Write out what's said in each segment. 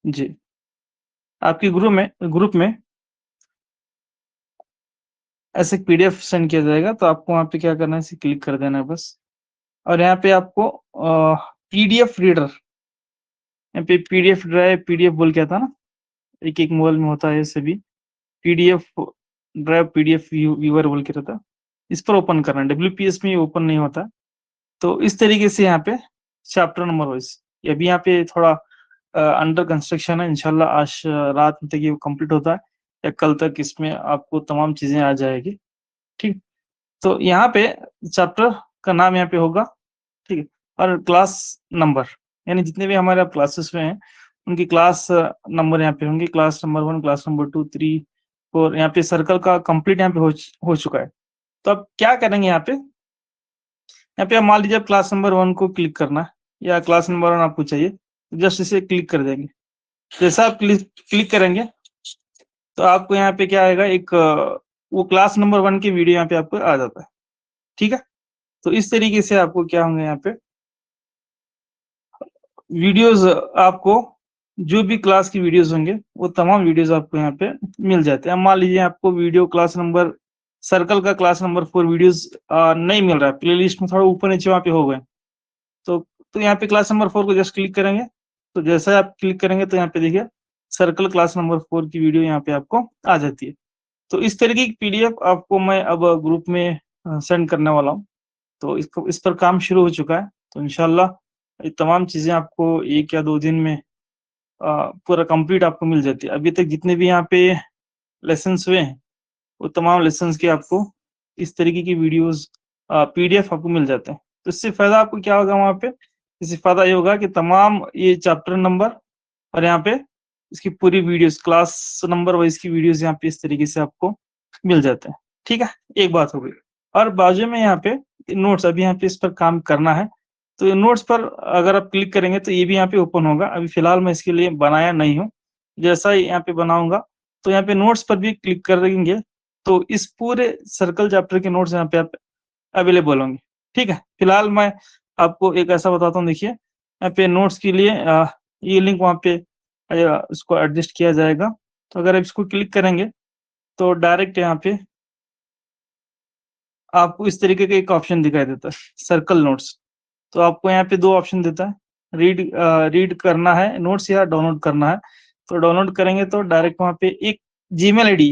जी, आपके ग्रुप में ऐसे पीडीएफ सेंड किया जाएगा, तो आपको वहाँ पे क्या करना है, इसे क्लिक कर देना है बस। और यहाँ पे आपको पीडीएफ रीडर, यहाँ पे पीडीएफ ड्राइव, पीडीएफ बोल के आता है ना, एक-एक मोबाइल में होता है ये सभी। पीडीएफ ड्राइव, पीडीएफ व्यूअर बोल के रहता है। इस पर ओपन करना है, डब्ल्यूपीएस में ये ओपन नहीं होता। तो इस तरीके से यहाँ पे चैप्टर नंबर वाइज़, अभी यहाँ पे थोड़ा अंडर कंस्ट्रक्शन है, इंशाल्लाह आज रात तक ये कंप्लीट होता है या कल तक इसमें आपको तमाम चीज़ें आ जाएगी, ठीक? तो यहाँ पे चैप्टर का नाम यहाँ पे होगा, ठीक है? और क्लास नंबर, यानी जितने भी हमारे अब क्लासेस में हैं, उनकी क्लास नंबर यहाँ पे होंगे, क्लास नंबर 1, क्लास नंबर 2, 3, 4, यहाँ पे सर्कल का कंप्लीट यहाँ पे हो चुका है। तो अब क्या करेंगे यहाँ पे आप मान लीजिए क्लास नंबर 1 को क्लिक करना है या क्लास नंबर 1 आपको चाहिए, तो जस्ट इसे क्लिक कर देंगे। जैसा आप क्लिक करेंगे, तो आपको यहाँ पे क्या आएगा, एक वो क्लास नंबर 1 की वीडियो यहाँ पे आपको आ जाता है, ठीक है? तो इस तरीके से आपको क्या होंगे यहाँ पे वीडियोज़, आपको जो भी क्लास की वीडियोज़ होंगे, वो तमाम वीडियोज़ आपको यहाँ पे मिल जाते हैं। अब मान लीजिए आपको वीडियो क्लास नंबर सर्कल का क्लास नंबर 4 वीडियोज़ नहीं मिल रहा है, प्लेलिस्ट में थोड़ा ऊपर-नीचे वहाँ पे हो गए। तो यहाँ पे क्लास नंबर 4 को जस्ट क्लिक करेंगे, तो जैसा आप क्लिक करेंगे तो यहाँ पे देखिए सर्कल क्लास नंबर 4 की वीडियो यहाँ पे आपको आ जाती है। तो इस तरीके की पीडीएफ आपको मैं अब ग्रुप में सेंड करने वाला हूँ। तो इस पर काम शुरू हो चुका है। तो इंशाल्लाह ये तमाम चीज़ें आपको 1 या 2 दिन में पूरा कंप्लीट आपको मिल जाती है। अभी तक जितने भी यहाँ पे लेसन्स हुए हैं, वो तमाम लेसन्स के आपको इस तरीके की वीडियोज़ पीडीएफ आपको मिल जाते हैं। तो इससे फ़ायदा आपको क्या होगा वहाँ पे? इससे फ़ायदा ये होगा कि तमाम ये चैप्टर नंबर और यहाँ पे इसकी पूरी वीडियोज़ क्लास नंबर वाइज़ की वीडियोज़ यहाँ पे इस तरीके से आपको मिल जाते हैं। ठीक है? एक बात हो गई। और बाजू में यहाँ पे नोट्स, अभी यहाँ पे इस पर काम करना है। तो ये नोट्स पर अगर आप क्लिक करेंगे तो ये भी यहाँ पे ओपन होगा। अभी फ़िलहाल मैं इसके लिए बनाया नहीं हूँ। जैसा ही यहाँ पे बनाऊँगा, तो यहाँ पे नोट्स पर भी क्लिक कर देंगे, तो इस पूरे सर्कल चैप्टर के नोट्स यहाँ पे आप अवेलेबल होंगे। ठीक है? फ़िलहाल मैं आपको एक ऐसा बताता हूँ, देखिए, यहाँ पे नोट्स के लिए ये लिंक वहाँ पे इसको एडजस्ट किया जाएगा। तो अगर आप इसको क्लिक करेंगे, तो डायरेक्ट यहाँ पे आपको इस तरीके का एक ऑप्शन दिखाई देता है, सर्कल नोट्स। तो आपको यहाँ पे 2 ऑप्शन देता है, रीड करना है नोट्स या डाउनलोड करना है। तो डाउनलोड करेंगे तो डायरेक्ट वहाँ पे एक जीमेल आईडी,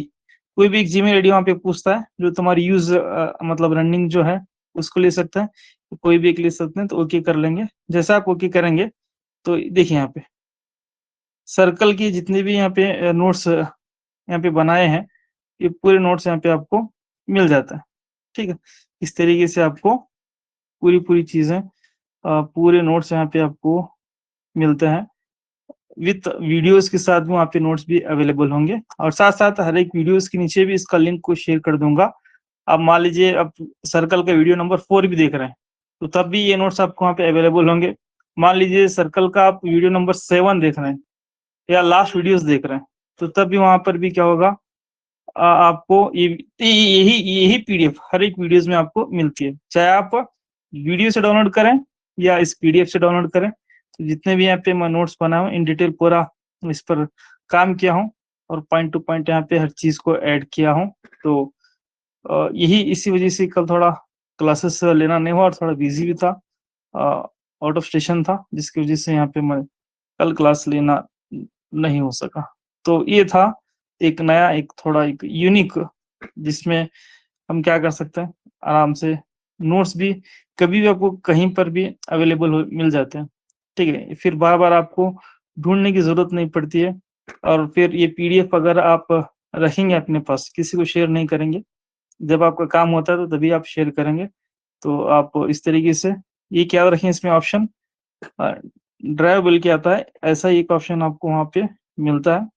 कोई भी एक जीमेल आईडी वहाँ पे पूछता है, जो तुम्हारी मतलब रनिंग जो है, उसको ले सकते हैं। तो कोई भी एक ले सकते हैं, तो ओके कर लेंगे। जैसा आप ओके करेंगे, तो देखिए यहाँ पे सर्कल की जितने भी यहाँ पे नोट्स यहाँ पे बनाए हैं, ये पूरे नोट्स यहाँ पे आपको मिल जाता है। ठीक है? इस तरीके से आपको पूरी चीज़ें पूरे नोट्स यहाँ पे आपको मिलते हैं। विथ वीडियोज़ के साथ में वहाँ पे नोट्स भी अवेलेबल होंगे, और साथ-साथ हर एक वीडियोज़ के नीचे भी इसका लिंक को शेयर कर दूँगा। अब मान लीजिए आप सर्कल का वीडियो नंबर 4 भी देख रहे हैं, तो तब भी ये नोट्स आपको वहाँ पे अवेलेबल होंगे। मान लीजिए सर्कल का आप वीडियो नंबर 7 देख रहे हैं या लास्ट वीडियोज़ देख रहे हैं, तो तब भी वहाँ पर भी क्या होगा, आपको यही यही पीडीएफ हर एक वीडियोज़ में आपको मिलती है। चाहे आप वीडियो से डाउनलोड करें या इस पीडीएफ से डाउनलोड करें। तो जितने भी यहाँ पे मैं नोट्स बनाया हूँ, इन डिटेल पूरा इस पर काम किया हूँ और पॉइंट टू पॉइंट यहाँ पे हर चीज़ को ऐड किया हूँ। तो यही इसी वजह से कल थोड़ा क्लासेस लेना नहीं हुआ और थोड़ा बिज़ी भी था, आउट ऑफ स्टेशन था, जिसकी वजह से यहाँ पे मैं कल क्लास लेना नहीं हो सका। तो ये था एक नया, एक थोड़ा एक यूनिक, जिसमें हम क्या कर सकते हैं, आराम से नोट्स भी कभी भी आपको कहीं पर भी अवेलेबल हो मिल जाते हैं। ठीक है? फिर बार-बार आपको ढूँढने की ज़रूरत नहीं पड़ती है, और फिर ये पीडीएफ अगर आप रखेंगे अपने पास, किसी को शेयर नहीं करेंगे, जब आपका काम होता है तो तभी आप शेयर करेंगे। तो आप इस तरीके से ये क्या रखें इसमें ऑप्शन, अ, ड्राइव बोल के आता है, ऐसा ही एक ऑप्शन आपको वहाँ पे मिलता है।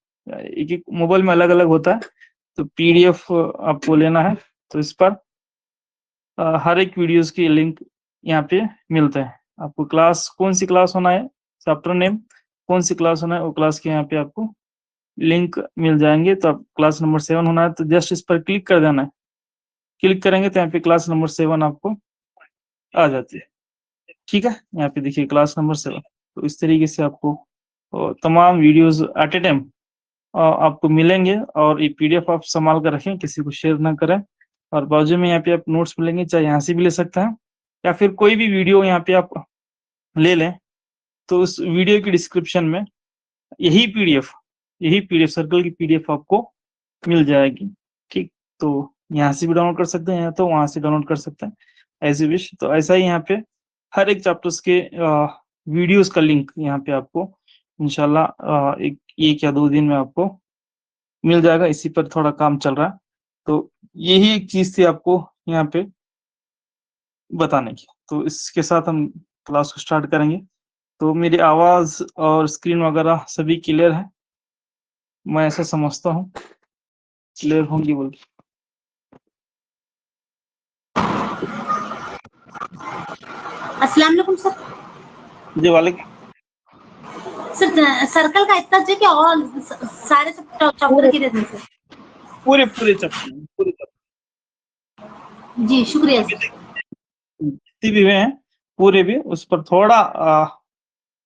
एक-एक मोबाइल में अलग-अलग होता है, तो पीडीएफ आपको लेना है, तो इस पर हर एक वीडियोज़ की लिंक यहाँ पे मिलता है। आपको क्लास कौन-सी क्लास होना है, चैप्टर नेम, कौन-सी क्लास होना है, वो क्लास के यहाँ पे आपको लिंक मिल जाएँगे। तो आप क्लास नंबर 7 होना है, तो जस्ट इस पर क्लिक कर देना है। क्लिक करेंगे तो यहाँ पे क्लास नंबर 7 आपको आ जाती है। ठीक है? यहाँ पे देखिए क्लास नंबर 7। तो इस तरीके से आपको तो तमाम वीडियोस एट ए टाइम आपको मिलेंगे, और ये पीडीएफ आप संभाल कर रखें, किसी को शेयर ना करें। और बाजू में यहाँ पे आप नोट्स मिलेंगे, चाहे यहाँ से भी ले सकते हैं या फिर कोई भी वीडियो यहाँ पे आप ले लें, तो उस वीडियो की डिस्क्रिप्शन में यही पीडीएफ सर्कल की पीडीएफ आपको मिल जाएगी। ठीक, तो यहाँ से भी डाउनलोड कर सकते हैं, तो वहां से डाउनलोड कर सकते हैं, एज यू विश। तो ऐसा ही यहाँ पे हर एक चैप्टर्स के वीडियोस का लिंक यहाँ पे आपको इंशाल्लाह एक या 2 दिन में आपको मिल जाएगा। इसी पर थोड़ा काम चल रहा है, तो यही एक चीज थी आपको यहाँ पे बताने की। तो इसके साथ हम क्लास को स्टार्ट करेंगे। तो मेरी आवाज और स्क्रीन वगैरह सभी क्लियर है, मैं ऐसा समझता हूँ क्लियर होंगी बोल। अस्सलाम वालेकुम सर। जी वालेकुम। सर सर्कल का इतना चाहिए कि और सारे चैप्टर की देते हैं सर? पूरे चैप्टर जी शुक्रिया सर। जितने भी हुए हैं पूरे भी, उस पर थोड़ा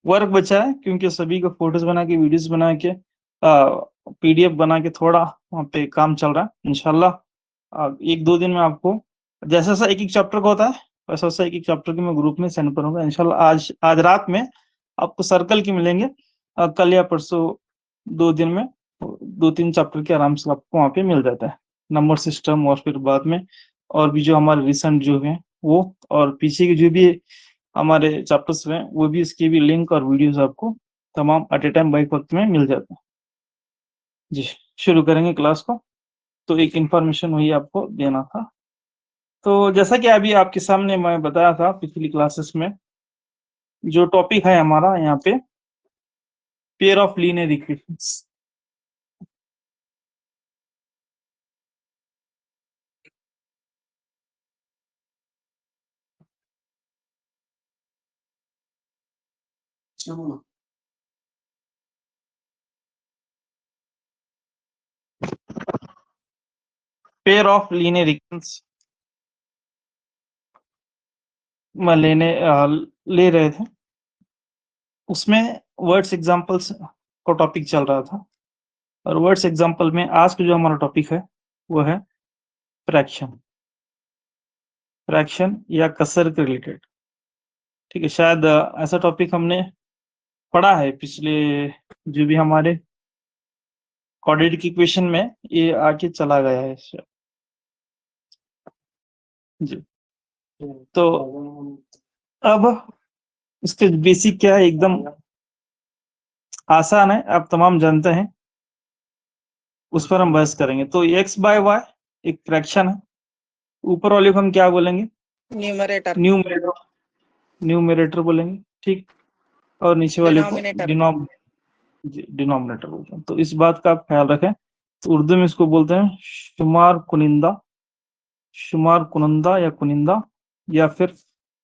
वर्क बचा है, क्योंकि सभी को फोटोज बना के, वीडियोस बना के, पीडीएफ बना के थोड़ा वहाँ पे काम चल रहा है। इंशाल्लाह 1-2 दिन में आपको जैसा सा एक चैप्टर का होता है, वैसा वैसा एक चैप्टर की मैं ग्रुप में सेंड करूंगा इंशाल्लाह। आज रात में आपको सर्कल के मिलेंगे, कल या परसों 2 दिन में 2-3 चैप्टर के आराम से आपको वहाँ पे मिल जाता है, नंबर सिस्टम, और फिर बाद में और भी जो हमारे रिसेंट जो है वो, और पीछे के जो भी हमारे चैप्टर्स हैं वो भी, इसके भी लिंक और वीडियोस आपको तमाम एट ए टाइम बाइक वक्त में मिल जाते हैं। जी शुरू करेंगे क्लास को। तो एक इंफॉर्मेशन वही आपको देना था। तो जैसा कि अभी आपके सामने मैं बताया था पिछली क्लासेस में, जो टॉपिक है हमारा यहाँ पे pair of linear equations. Pair of linear equations मैं ले रहे थे, उसमें वर्ड्स एग्जांपल्स का टॉपिक चल रहा था, और वर्ड्स एग्जांपल में आज का जो हमारा टॉपिक है वो है फ्रैक्शन या कसर के रिलेटेड। ठीक है, शायद ऐसा टॉपिक हमने पढ़ा है पिछले जो भी हमारे क्वाड्रेटिक इक्वेशन में, ये आके चला गया है जी। तो अब इसके बेसिक क्या है, एकदम आसान है, आप तमाम जानते हैं, उस पर हम बहस करेंगे। तो x बाय y एक फ्रैक्शन है, ऊपर वाले को हम क्या बोलेंगे, न्यूमरेटर बोलेंगे, ठीक, और नीचे वाले को डिनोमिनेटर बोलते हैं। तो इस बात का आप ख्याल रखें। तो उर्दू में इसको बोलते हैं शुमार कुनिंदा या कुनिंदा, या फिर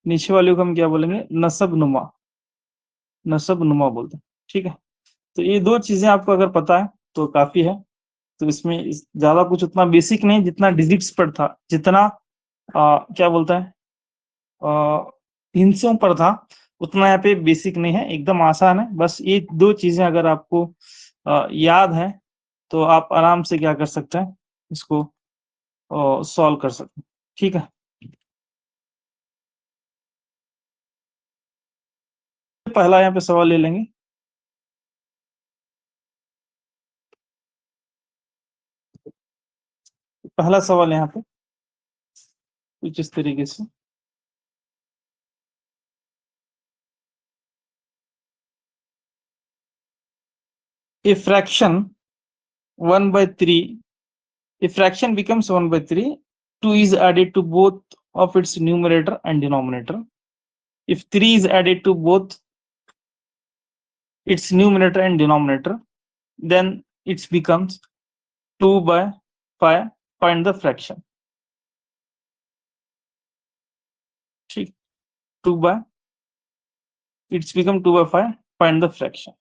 नीचे वाले को हम क्या बोलेंगे, नसब नुमा बोलते हैं। ठीक है, तो ये 2 चीजें आपको अगर पता है तो काफी है। तो इसमें ज्यादा कुछ उतना बेसिक नहीं, जितना डिजिट्स पर था, जितना क्या बोलता है हिंसों पर था, उतना यहाँ पे बेसिक नहीं है, एकदम आसान है। बस ये 2 चीजें अगर आपको याद है तो आप आराम से क्या कर सकते हैं, इसको सॉल्व कर सकते हैं। ठीक है, पहला यहाँ पे सवाल ले लेंगे। पहला सवाल यहाँ पे कुछ इस तरीके से, a fraction 1/3, a fraction becomes 1/3, 2 is added to both of its numerator and denominator. If 3 is added to both its numerator and denominator, then it becomes 2/5. Find the fraction. ठीक, 2/, it's become 2/5. Find the fraction.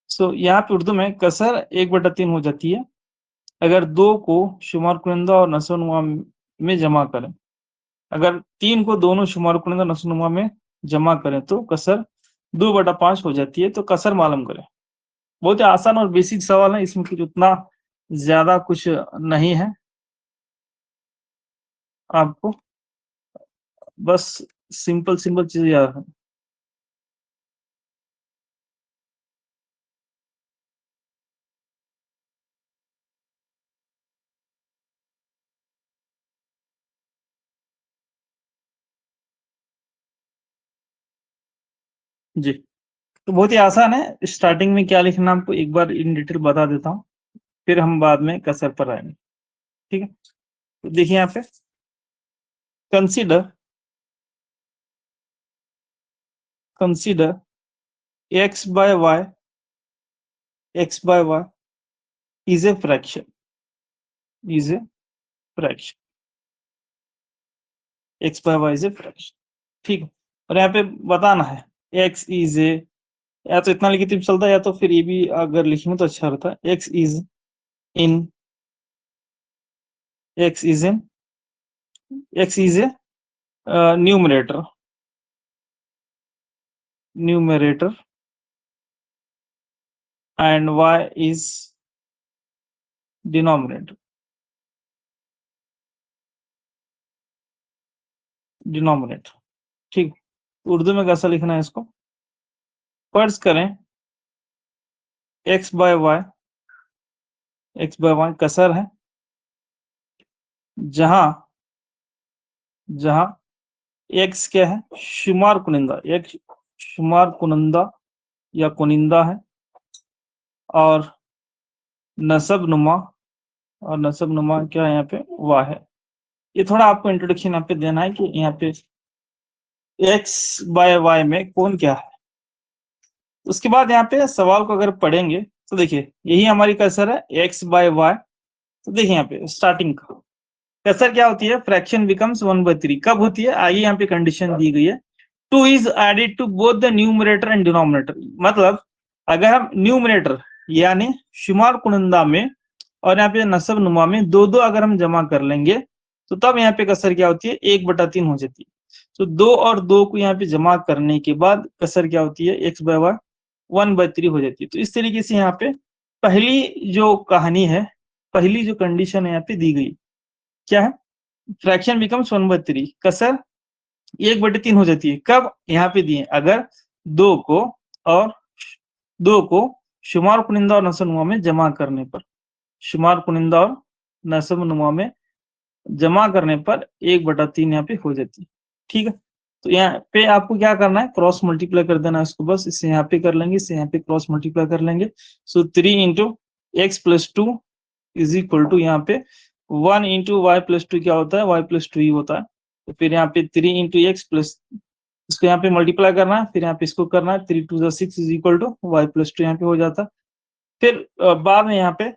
So यहाँ पे उर्दू में कसर 1/3 हो जाती है अगर 2 को शुमार कुनिंदा और नसोनुमा में जमा करें। अगर 3 को दोनों शुमार कुनिंदा नसोनुमा में जमा करें तो कसर 2/5 हो जाती है, तो कसर मालूम करें। बहुत ही आसान और बेसिक सवाल है, इसमें कुछ उतना ज्यादा कुछ नहीं है, आपको बस सिंपल चीज याद है। जी, तो बहुत ही आसान है। स्टार्टिंग में क्या लिखना आपको एक बार इन डिटेल बता देता हूँ, फिर हम बाद में कसर पर आएंगे। ठीक है, तो देखिए यहाँ पे consider x by y is a fraction, x by y is a fraction। ठीक है, और यहाँ पे बताना है x is a, या तो इतना लिखे तो चलता है, या तो फिर ये भी अगर लिखेंगे तो अच्छा रहता है। x is in a numerator and y is denominator। ठीक, उर्दू में कैसा लिखना है इसको? फर्ज करें x by y कसर है, जहां x क्या है? शुमार कुनिंदा, x शुमार कुनिंदा या कुनिंदा है, और नसब नुमा क्या है यहाँ पे? वाह है। ये थोड़ा आपको इंट्रोडक्शन यहाँ पे देना है कि यहाँ पे x by y में कौन क्या है। उसके बाद यहाँ पे सवाल को अगर पढ़ेंगे तो देखिए यही हमारी कसर है x by y। तो देखिए यहाँ पे स्टार्टिंग का कसर क्या होती है? फ्रैक्शन बिकम्स 1/3 कब होती है? आइए यहाँ पे कंडीशन दी गई है, 2 is added to both the numerator and denominator. मतलब अगर हम न्यूमरेटर यानी शुमार कुनिंदा में और यहाँ पे नसब नुमा में दो अगर हम जमा कर लेंगे तो तब यहाँ पे कसर क्या होती है? 1/3 हो जाती है। तो 2 और 2 को यहाँ पे जमा करने के बाद कसर क्या होती है? x by y 1/3 हो जाती है। तो इस तरीके से यहाँ पे पहली जो कहानी है, पहली जो कंडीशन है यहाँ पे दी गई, क्या है? फ्रैक्शन बिकम्स 1/3, कसर 1/3 हो जाती है। कब? यहाँ पे दिए अगर 2 को शुमार कुनिंदा और नसब नुमा में जमा करने पर, शुमार कुनिंदा और नसब नुमा में जमा करने पर 1/3 यहाँ पे हो जाती है। ठीक है, तो यहाँ पे आपको क्या करना है? क्रॉस मल्टीप्लाई कर देना है इसको, बस इसे यहाँ पे कर लेंगे, इसे यहाँ पे क्रॉस मल्टीप्लाई कर लेंगे। So 3 into x plus 2 is equal to यहाँ पे 1 इंटू वाई प्लस 2 क्या होता है? y प्लस 2 ही होता है। तो फिर यहाँ पे 3 इंटू एक्स प्लस, इसको यहाँ पे मल्टीप्लाई करना है, फिर यहाँ पे इसको करना है, 3 2 6 is equal to y plus 2 यहाँ पे हो जाता है। फिर बाद में यहाँ पे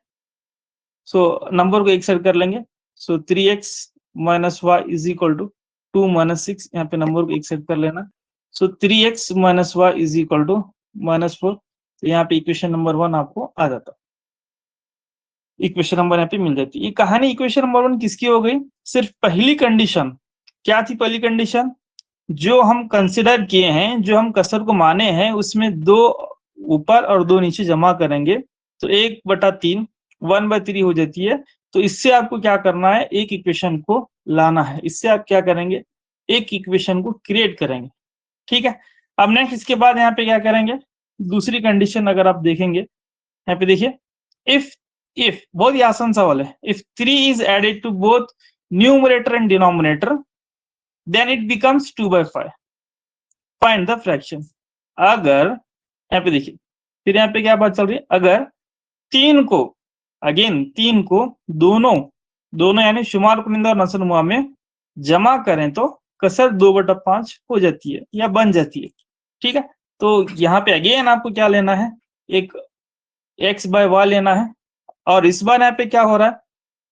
नंबर को एक साइड कर लेंगे। So 3x minus y is equal to 2 minus 6, यहाँ पे नंबर को एक साइड कर लेना। So 3x minus y is equal to -4। तो यहाँ पे इक्वेशन नंबर 1 आपको आ जाता, इक्वेशन नंबर यहाँ पे मिल जाती है। ये कहानी इक्वेशन नंबर 1 किसकी हो गई? सिर्फ पहली कंडीशन क्या थी? पहली कंडीशन जो हम कंसिडर किए हैं, जो हम कसर को माने हैं, उसमें 2 ऊपर और 2 नीचे जमा करेंगे तो 1/3 1/3 हो जाती है। तो इससे आपको क्या करना है? एक इक्वेशन को लाना है। इससे आप क्या करेंगे? एक इक्वेशन को क्रिएट करेंगे। ठीक है, अब नेक्स्ट इसके बाद यहाँ पे क्या करेंगे? दूसरी कंडीशन अगर आप देखेंगे यहाँ पे देखिए, इफ बहुत ही आसान सवाल है, if 3 is added to both numerator and denominator then it becomes 2/5, find the fraction। अगर यहाँ पे देखिए, फिर यहाँ पे क्या बात चल रही है? अगर 3 को दोनों यानी शुमार कुनिंदा और नसब नुमा में जमा करें तो कसर 2/5 हो जाती है या बन जाती है। ठीक है, तो यहाँ पे अगेन आपको क्या लेना है? एक x by y लेना है, और इस बार यहाँ पे क्या हो रहा है?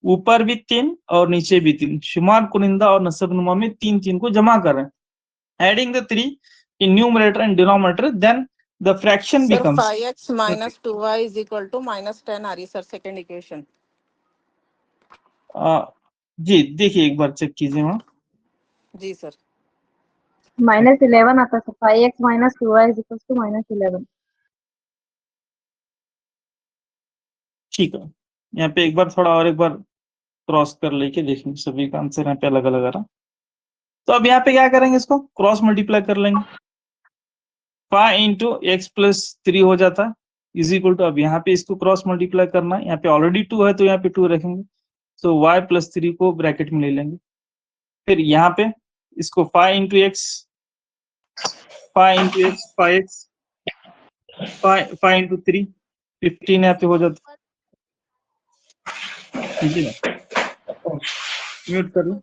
ऊपर भी 3 और नीचे भी 3, शुमार कुनिंदा और नसब नुमा में 3 को जमा कर रहे हैं। Adding the 3 in numerator and denominator, then the fraction Sir, becomes 5x minus 2y is equal to -10 आ रही सर सेकंड इक्वेशन। जी देखिए एक बार चेक कीजिए वहां। जी सर। -11 आता है, 5x minus 2y is equals to -11. ठीक है, यहाँ पे एक बार थोड़ा और एक बार क्रॉस कर लेके देखेंगे, सभी का आंसर यहाँ पे अलग अलग आ रहा। तो अब यहाँ पे क्या करेंगे, इसको क्रॉस मल्टीप्लाई कर लेंगे। 5 इंटू एक्स प्लस 3 हो जाता है इज इक्वल टू, अब यहाँ पे इसको क्रॉस मल्टीप्लाई करना है, यहाँ पे ऑलरेडी 2 है तो यहाँ पे 2 रखेंगे, तो y प्लस 3 को ब्रैकेट में ले लेंगे। फिर यहाँ पे इसको 5 इंटू एक्स 5 इंटू 3 15 यहाँ पे हो जाता है। जी म्यूट कर लो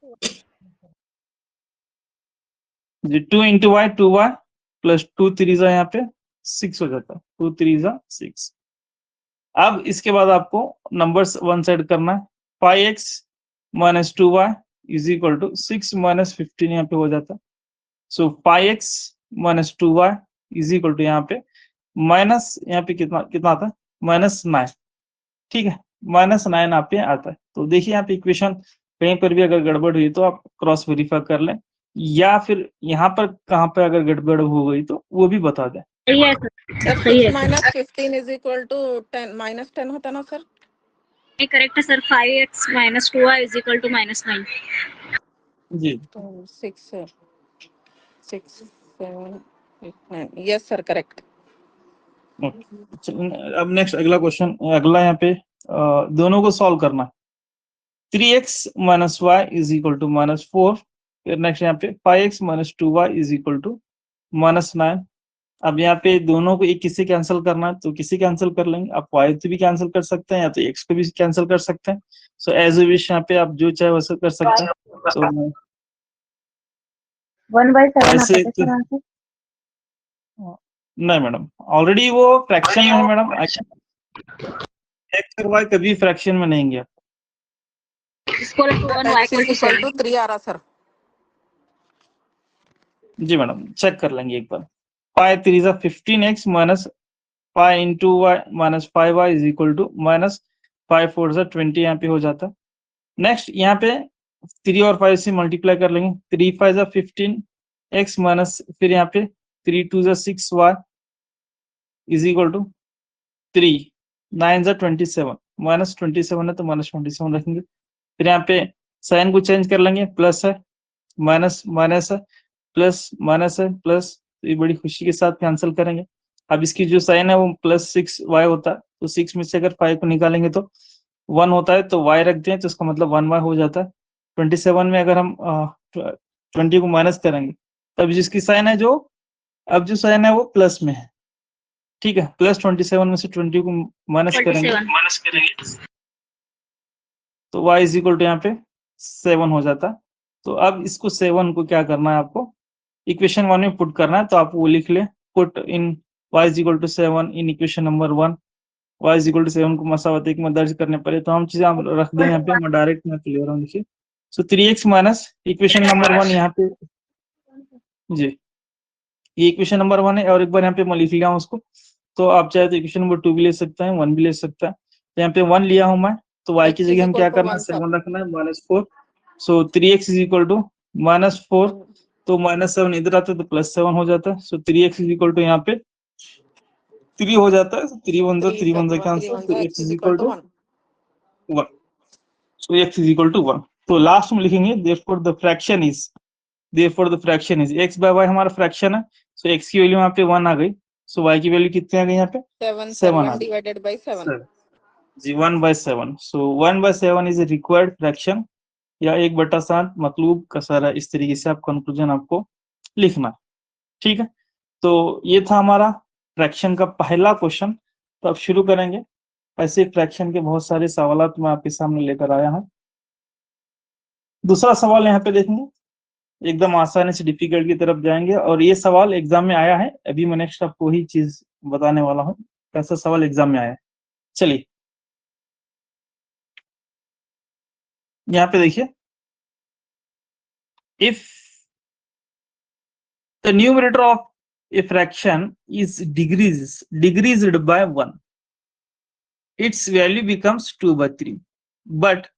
जी। 2 इंटू वाई 2y प्लस 2 3 यहाँ पे 6 हो जाता है, 2 3 6। अब इसके बाद आपको नंबर्स वन साइड करना है। 5x minus 2y is equal to 6 minus 15 यहाँ पे हो जाता है। So 5x minus 2y is equal to यहाँ पे माइनस, यहाँ पे कितना कितना आता है, -9। ठीक है, -9 आप पे आता है। तो देखिए यहाँ पे इक्वेशन कहीं पर भी अगर गड़बड़ हुई तो आप क्रॉस वेरीफाई कर लें, या फिर यहाँ पर कहाँ पे अगर गड़बड़ हो गई तो वो भी बता दें। सही है सर सही है 6 minus 15 is equal to 10 minus 10 होता ना सर? करेक्ट है sir. 5x minus 2y is equal to -9. जी तो 6 7 8 9 यस सर करेक्ट। अब नेक्स्ट अगला क्वेश्चन, अगला यहाँ पे दोनों को सॉल्व करना है। 3x minus y is equal to -4। फिर नेक्स्ट यहाँ पे 5x minus 2y is equal to -9। अब यहाँ पे दोनों को एक किसी कैंसिल करना है तो किसी कैंसिल कर लेंगे। आप y तो भी कैंसिल कर सकते हैं या तो x को भी कैंसिल कर सकते हैं। सो एज ए विश यहाँ पे आप जो चाहे वैसे कर सकते हैं। तो 1/7 आता ऐसे है तो सर आंसर। नहीं मैडम, ऑलरेडी वो फ्रैक्शन में है मैडम। x और y कभी फ्रैक्शन में नहीं गया। Equal to 1 y x is equal to 3 आ रहा सर। जी मैडम चेक कर लेंगे एक बार। 5 3 जा 15x minus 5 into y minus 5y is equal to -5 4 जा 20 यहाँ पे हो जाता है। नेक्स्ट यहाँ पे 3 और 5 से मल्टीप्लाई कर लेंगे। 3 5 जा 15x माइनस, फिर यहाँ पे 3 2 जा 6y इज इक्वल टू 3 9 जा 27 -27 है तो -27 रखेंगे। फिर यहाँ पे साइन को चेंज कर लेंगे, प्लस है माइनस माइनस है प्लस माइनस है प्लस, तो ये बड़ी खुशी के साथ कैंसिल करेंगे। अब इसकी जो साइन है वो +6y होता है, तो 6 में से अगर 5 को निकालेंगे तो 1 होता है, तो y रख दें तो इसका मतलब 1y हो जाता है। 27 में अगर हम 20 को माइनस करेंगे तब जिसकी साइन है जो, अब जो साइन है वो प्लस में है। ठीक है, +27 में से 20 को माइनस करेंगे तो y इज इक्वल टू यहाँ पे 7 हो जाता है। तो अब इसको 7 को क्या करना है, आपको इक्वेशन 1 में पुट करना है। तो आप वो लिख ले, put in y is equal to 7 in equation number 1। y is equal to 7 को मसावत एक में दर्ज करने पड़े तो हम चीजें आप रख दें यहाँ पे, मैं डायरेक्ट में क्लियर हूँ। देखिए सो 3x माइनस इक्वेशन नंबर 1 यहाँ पे जी, ये इक्वेशन नंबर 1 है। और एक बार यहाँ पे मैं लिख लिया हूँ उसको, तो आप चाहे तो इक्वेशन नंबर 2 भी ले सकते हैं, 1 भी ले सकते हैं। तो यहाँ पे 1 लिया हूँ मैं, तो y की जगह हम क्या करना है, 7 रखना है -4। सो 3x इज इक्वल टू -4, तो -7 इधर आता है तो +7 हो जाता है। So 3x is equal to यहाँ पे 3 हो जाता है। 3 1 जा 3 1 जा कैंसिल, तो x is equal to 1। So x is equal to 1। तो लास्ट में लिखेंगे therefore the fraction is, therefore the fraction is x by y हमारा फ्रैक्शन है। सो x की वैल्यू यहाँ पे 1 आ गई, सो y की वैल्यू कितनी आ गई यहाँ पे 7 आ गई डिवाइडेड बाय 7 जी, 1/7। So 1/7 is a required fraction या 1/7 मतलूब कसर है। इस तरीके से आप कंक्लूजन आपको लिखना है। ठीक है, तो ये था हमारा फ्रैक्शन का पहला क्वेश्चन। तो अब शुरू करेंगे। ऐसे फ्रैक्शन के बहुत सारे सवाल मैं आपके सामने लेकर आया हूं। दूसरा सवाल यहाँ पे देखेंगे, एकदम आसानी से डिफिकल्ट की तरफ जाएंगे। और ये सवाल एग्जाम में आया है, अभी मैं नेक्स्ट आपको वही चीज बताने वाला हूँ, कैसा सवाल एग्जाम में आया है। चलिए यहाँ पे देखिए, if the numerator of a fraction is decreased by 1, its value becomes 2/3. But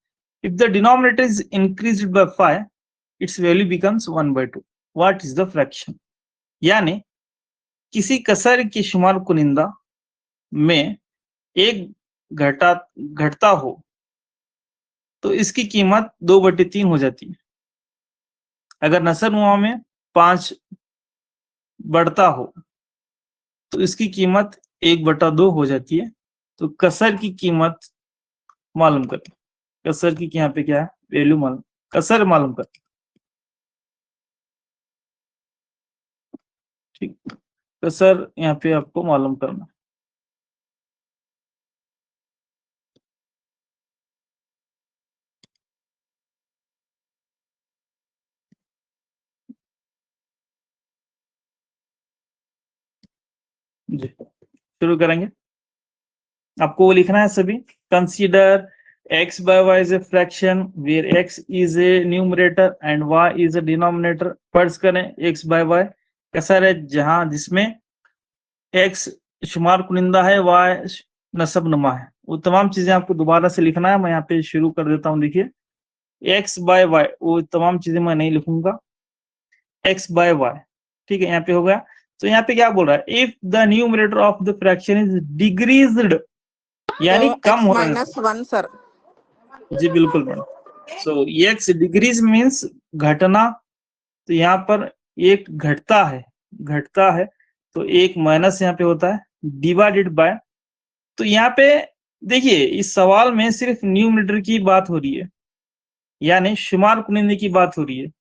if the denominator is increased by 5, its value becomes 1/2. What is the fraction. यानी किसी कसर की शुमार कुनिंदा में एक घटता हो तो इसकी कीमत 2/3 हो जाती है। अगर नसब-नुमा में 5 बढ़ता हो तो इसकी कीमत 1/2 हो जाती है। तो कसर की कीमत मालूम करें। कसर की यहाँ पे क्या है, वैल्यू मालूम, कसर मालूम करें। ठीक, कसर यहाँ पे आपको मालूम करना। जी, शुरू करेंगे। आपको वो लिखना है सभी। Consider x by y is a fraction where x is a numerator and y is a denominator। फर्ज करें x by y कसर है जहां जिसमें x शुमार कुनिंदा है, y नसब नुमा है। वो तमाम चीजें आपको दोबारा से लिखना है। मैं यहाँ पे शुरू कर देता हूँ। देखिए x by y, वो तमाम चीजें मैं नहीं लिखूंगा, x by y। ठीक है, यहाँ पे हो गया। तो यहाँ पे क्या बोल रहा है, if the numerator of the fraction is decreased, यानी तो कम x हो रहा है। -1 सर। जी बिल्कुल मैडम। सो एक्स डिक्रीज मीन्स घटना। तो यहाँ पर एक घटता है तो एक माइनस यहाँ पे होता है डिवाइडेड बाय। तो यहाँ पे देखिए इस सवाल में सिर्फ न्यूमरेटर की बात हो रही है, यानी शुमार कुनिंदे की बात हो रही है।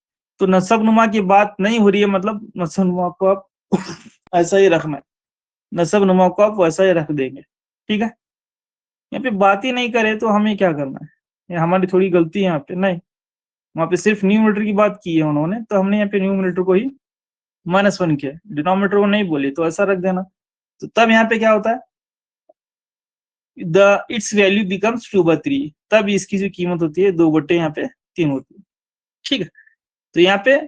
तो नसब नुमा की बात नहीं हो रही है, मतलब नसब नुमा को आप ऐसा ही रखना है, नसब नुमा को आप वैसा ही रख देंगे। ठीक है, यहाँ पे बात ही नहीं करे तो हमें क्या करना है, ये हमारी थोड़ी गलती है यहाँ पे। नहीं, वहां पे सिर्फ न्यूमरेटर की बात की है उन्होंने, तो हमने यहाँ पे न्यूमरेटर को ही -1 किया, डिनोमिनेटर को नहीं बोली, तो ऐसा रख देना। तो तब यहाँ पे क्या होता है, द इट्स वैल्यू बिकम्स 2/3। तब इसकी जो कीमत होती है 2/3 होती है। ठीक है, तो यहाँ पे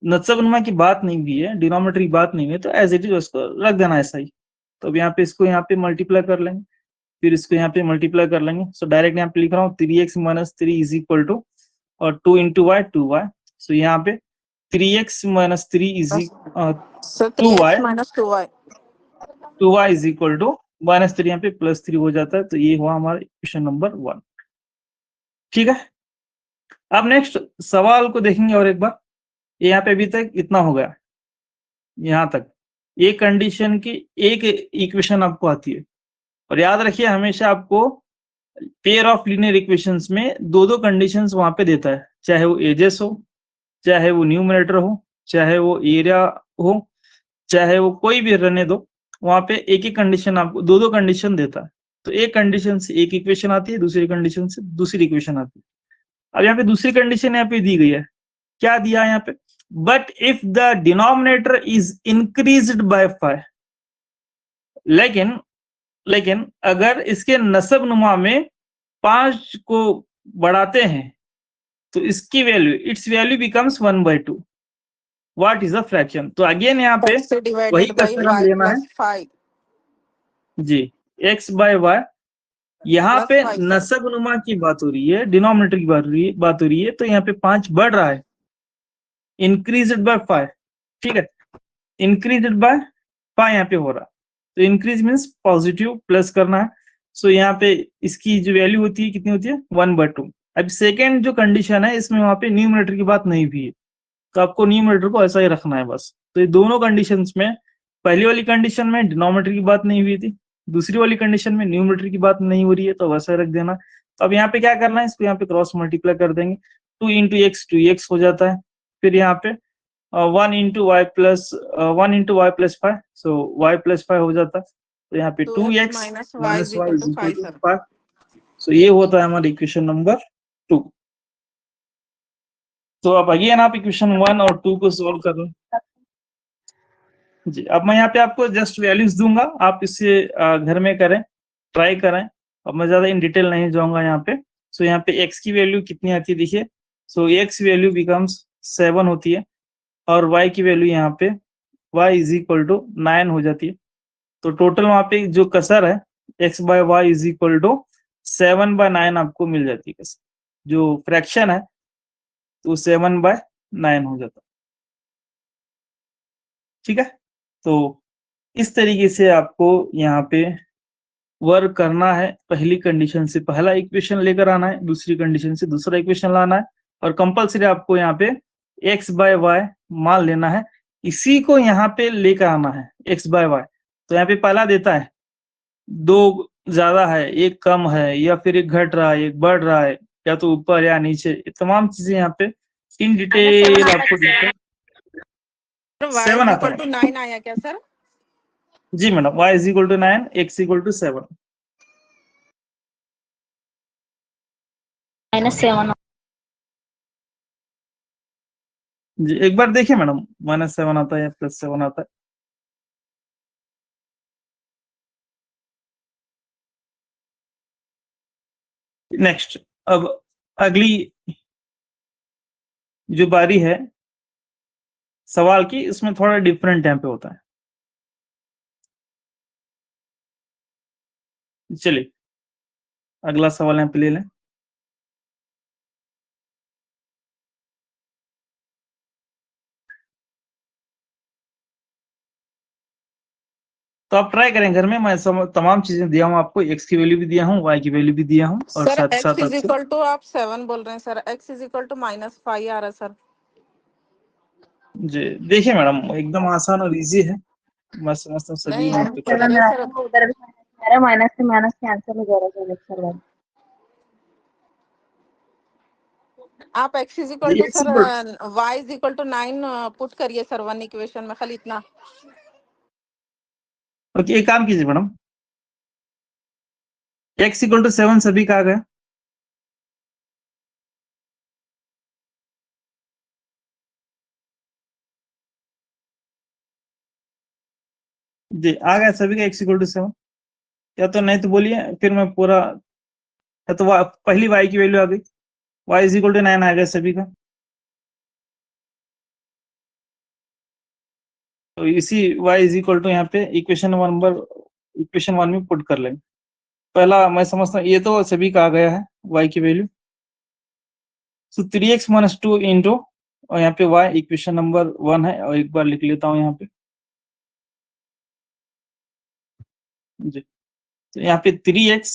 नसब नुमा की बात नहीं हुई है, डिनोमिनेटर की बात नहीं हुई है, तो एज इट इज उसको रख देना ऐसा ही। तो अब यहाँ पे इसको यहाँ पे मल्टीप्लाई कर लेंगे, फिर इसको यहाँ पे मल्टीप्लाई कर लेंगे। सो डायरेक्ट यहाँ पे लिख रहा हूँ 3x - 3 इज इक्वल टू, और 2 × y 2y। सो यहाँ पे 3x - 3 is sir 2y, 3x - 2y। 2y is equal to -3, यहाँ पे +3 हो जाता है। तो ये हुआ हमारा इक्वेशन नंबर 1। ठीक है, अब नेक्स्ट सवाल को देखेंगे और एक बार। यहाँ पे अभी तक इतना हो गया, यहाँ तक एक कंडीशन की एक इक्वेशन आपको आती है। और याद रखिए हमेशा आपको पेयर ऑफ लीनियर इक्वेशंस में दो कंडीशंस वहां पे देता है, चाहे वो एजेस हो, चाहे वो न्यूमरेटर हो, चाहे वो एरिया हो, चाहे वो कोई भी रहने दो, वहां पे एक एक कंडीशन आपको दो कंडीशन देता है। तो एक कंडीशन से एक इक्वेशन आती है, दूसरी कंडीशन से दूसरी इक्वेशन आती है। अब यहाँ पे दूसरी कंडीशन यहाँ पे दी गई है, क्या दिया है यहाँ पे, but if the denominator is increased by 5। लेकिन अगर इसके नसब नुमा में 5 को बढ़ाते हैं तो इसकी value, it's value becomes 1/2। What is the fraction. तो अगेन यहाँ पे x से वही डिवाइडेड बाय कसर हम y लेना है। + 5 जी, x by y, यहाँ + पे 5 सर। नसब नुमा की बात हो रही है, डिनोमिनेटर की बात हो रही है। तो यहाँ पे 5 बढ़ रहा है, इंक्रीज्ड बाय 5। ठीक है, इंक्रीज्ड बाय 5 यहाँ पे हो रहा है। तो इंक्रीज मीन्स पॉजिटिव, प्लस करना है। सो यहाँ पे इसकी जो वैल्यू होती है कितनी होती है, 1/2। अब सेकेंड जो कंडीशन है इसमें वहां पे न्यूमरेटर की बात नहीं हुई है, तो आपको न्यूमरेटर को ऐसा ही रखना है बस। तो ये दोनों कंडीशंस में, पहली वाली कंडीशन में डिनोमिनेटर की बात नहीं हुई थी, दूसरी वाली कंडीशन में न्यूमरेटर की बात नहीं हो रही है, तो वैसा रख देना। तो अब यहाँ पे क्या करना है, इसको यहाँ पे क्रॉस मल्टीप्लाई कर देंगे। 2 × x 2x हो जाता है, फिर यहाँ पे 1 × y + 5, सो y + 5 हो जाता है। तो यहाँ पे 2x - y -y = = 5 सर। 5। सो ये होता है हमारा इक्वेशन नंबर 2। तो अब अगेन आप इक्वेशन 1 और 2 को सोल्व कर लो। जी, अब मैं यहाँ पे आपको जस्ट वैल्यूज दूंगा, आप इसे घर में करें, ट्राई करें। अब मैं ज्यादा इन डिटेल नहीं जाऊंगा यहाँ पे। सो यहाँ पे x की वैल्यू कितनी आती है, देखिए। सो x वैल्यू बिकम्स 7 होती है, और y की वैल्यू यहाँ पे y = 9 हो जाती है। तो टोटल वहां पे जो कसर है x by y = 7/9 आपको मिल जाती है कसर। जो फ्रैक्शन है तो 7/9 हो जाता है। ठीक है, तो इस तरीके से आपको यहाँ पे वर्क करना है। पहली कंडीशन से पहला इक्वेशन लेकर आना है, दूसरी कंडीशन से दूसरा इक्वेशन लाना है, और कंपल्सरी आपको यहाँ पे x बाय वाई मान लेना है, इसी को यहाँ पे लेकर आना है x बाय वाई। तो यहाँ पे पहला देता है 2 ज्यादा है, 1 कम है, या फिर 1 घट रहा है, 1 बढ़ रहा है, या तो ऊपर या नीचे, ये तमाम चीजें यहाँ पे इन डिटेल आपको देते हैं। y 7 इज आता इक्वल है टू 9 आया क्या सर? जी madam, y is equal to 9, x equal to 7। -7 जी एक बार देखिए मैडम, -7 आता है या +7 आता है। नेक्स्ट, अब अगली जो बारी है सवाल की, इसमें थोड़ा डिफरेंट टाइम पे होता है। चलिए अगला सवाल यहाँ पे ले लें। तो आप ट्राई करें घर में, मैं तमाम चीजें दिया हूँ आपको, x की वैल्यू भी दिया हूँ, y की वैल्यू भी दिया हूँ, और सर साथ x साथ इज आपसे इक्वल टू आप 7 बोल रहे हैं sir, x is equal to -5 आ रहा है सर। जी देखिए मैडम, एकदम आसान और इजी है, मैं समझता हूँ सभी नहीं यहाँ पे कर अरे सर, उधर भी मेरा माइनस से माइनस कैंसिल हो जा रहा है सर। आप x is equal to sir y is equal to 9 put करिए सर वन इक्वेशन में, खाली इतना। ओके, एक काम कीजिए मैडम, x इक्वल टू 7 सभी का आ गया। जी आ गया सभी का x इक्वल टू 7, या तो नहीं तो बोलिए, फिर मैं पूरा, या तो पहली y की वैल्यू आ गई, y इज इक्वल टू 9 आ गया सभी का। तो इसी y इज इक्वल टू यहाँ पे इक्वेशन 1 में पुट कर लेंगे। पहला मैं समझता हूँ ये तो सभी का आ गया है y की वैल्यू, सो 3x माइनस 2 इंटू, और यहाँ पे y इक्वेशन नंबर 1 है, और एक बार लिख लेता हूँ यहाँ पे जी। तो यहाँ पे 3x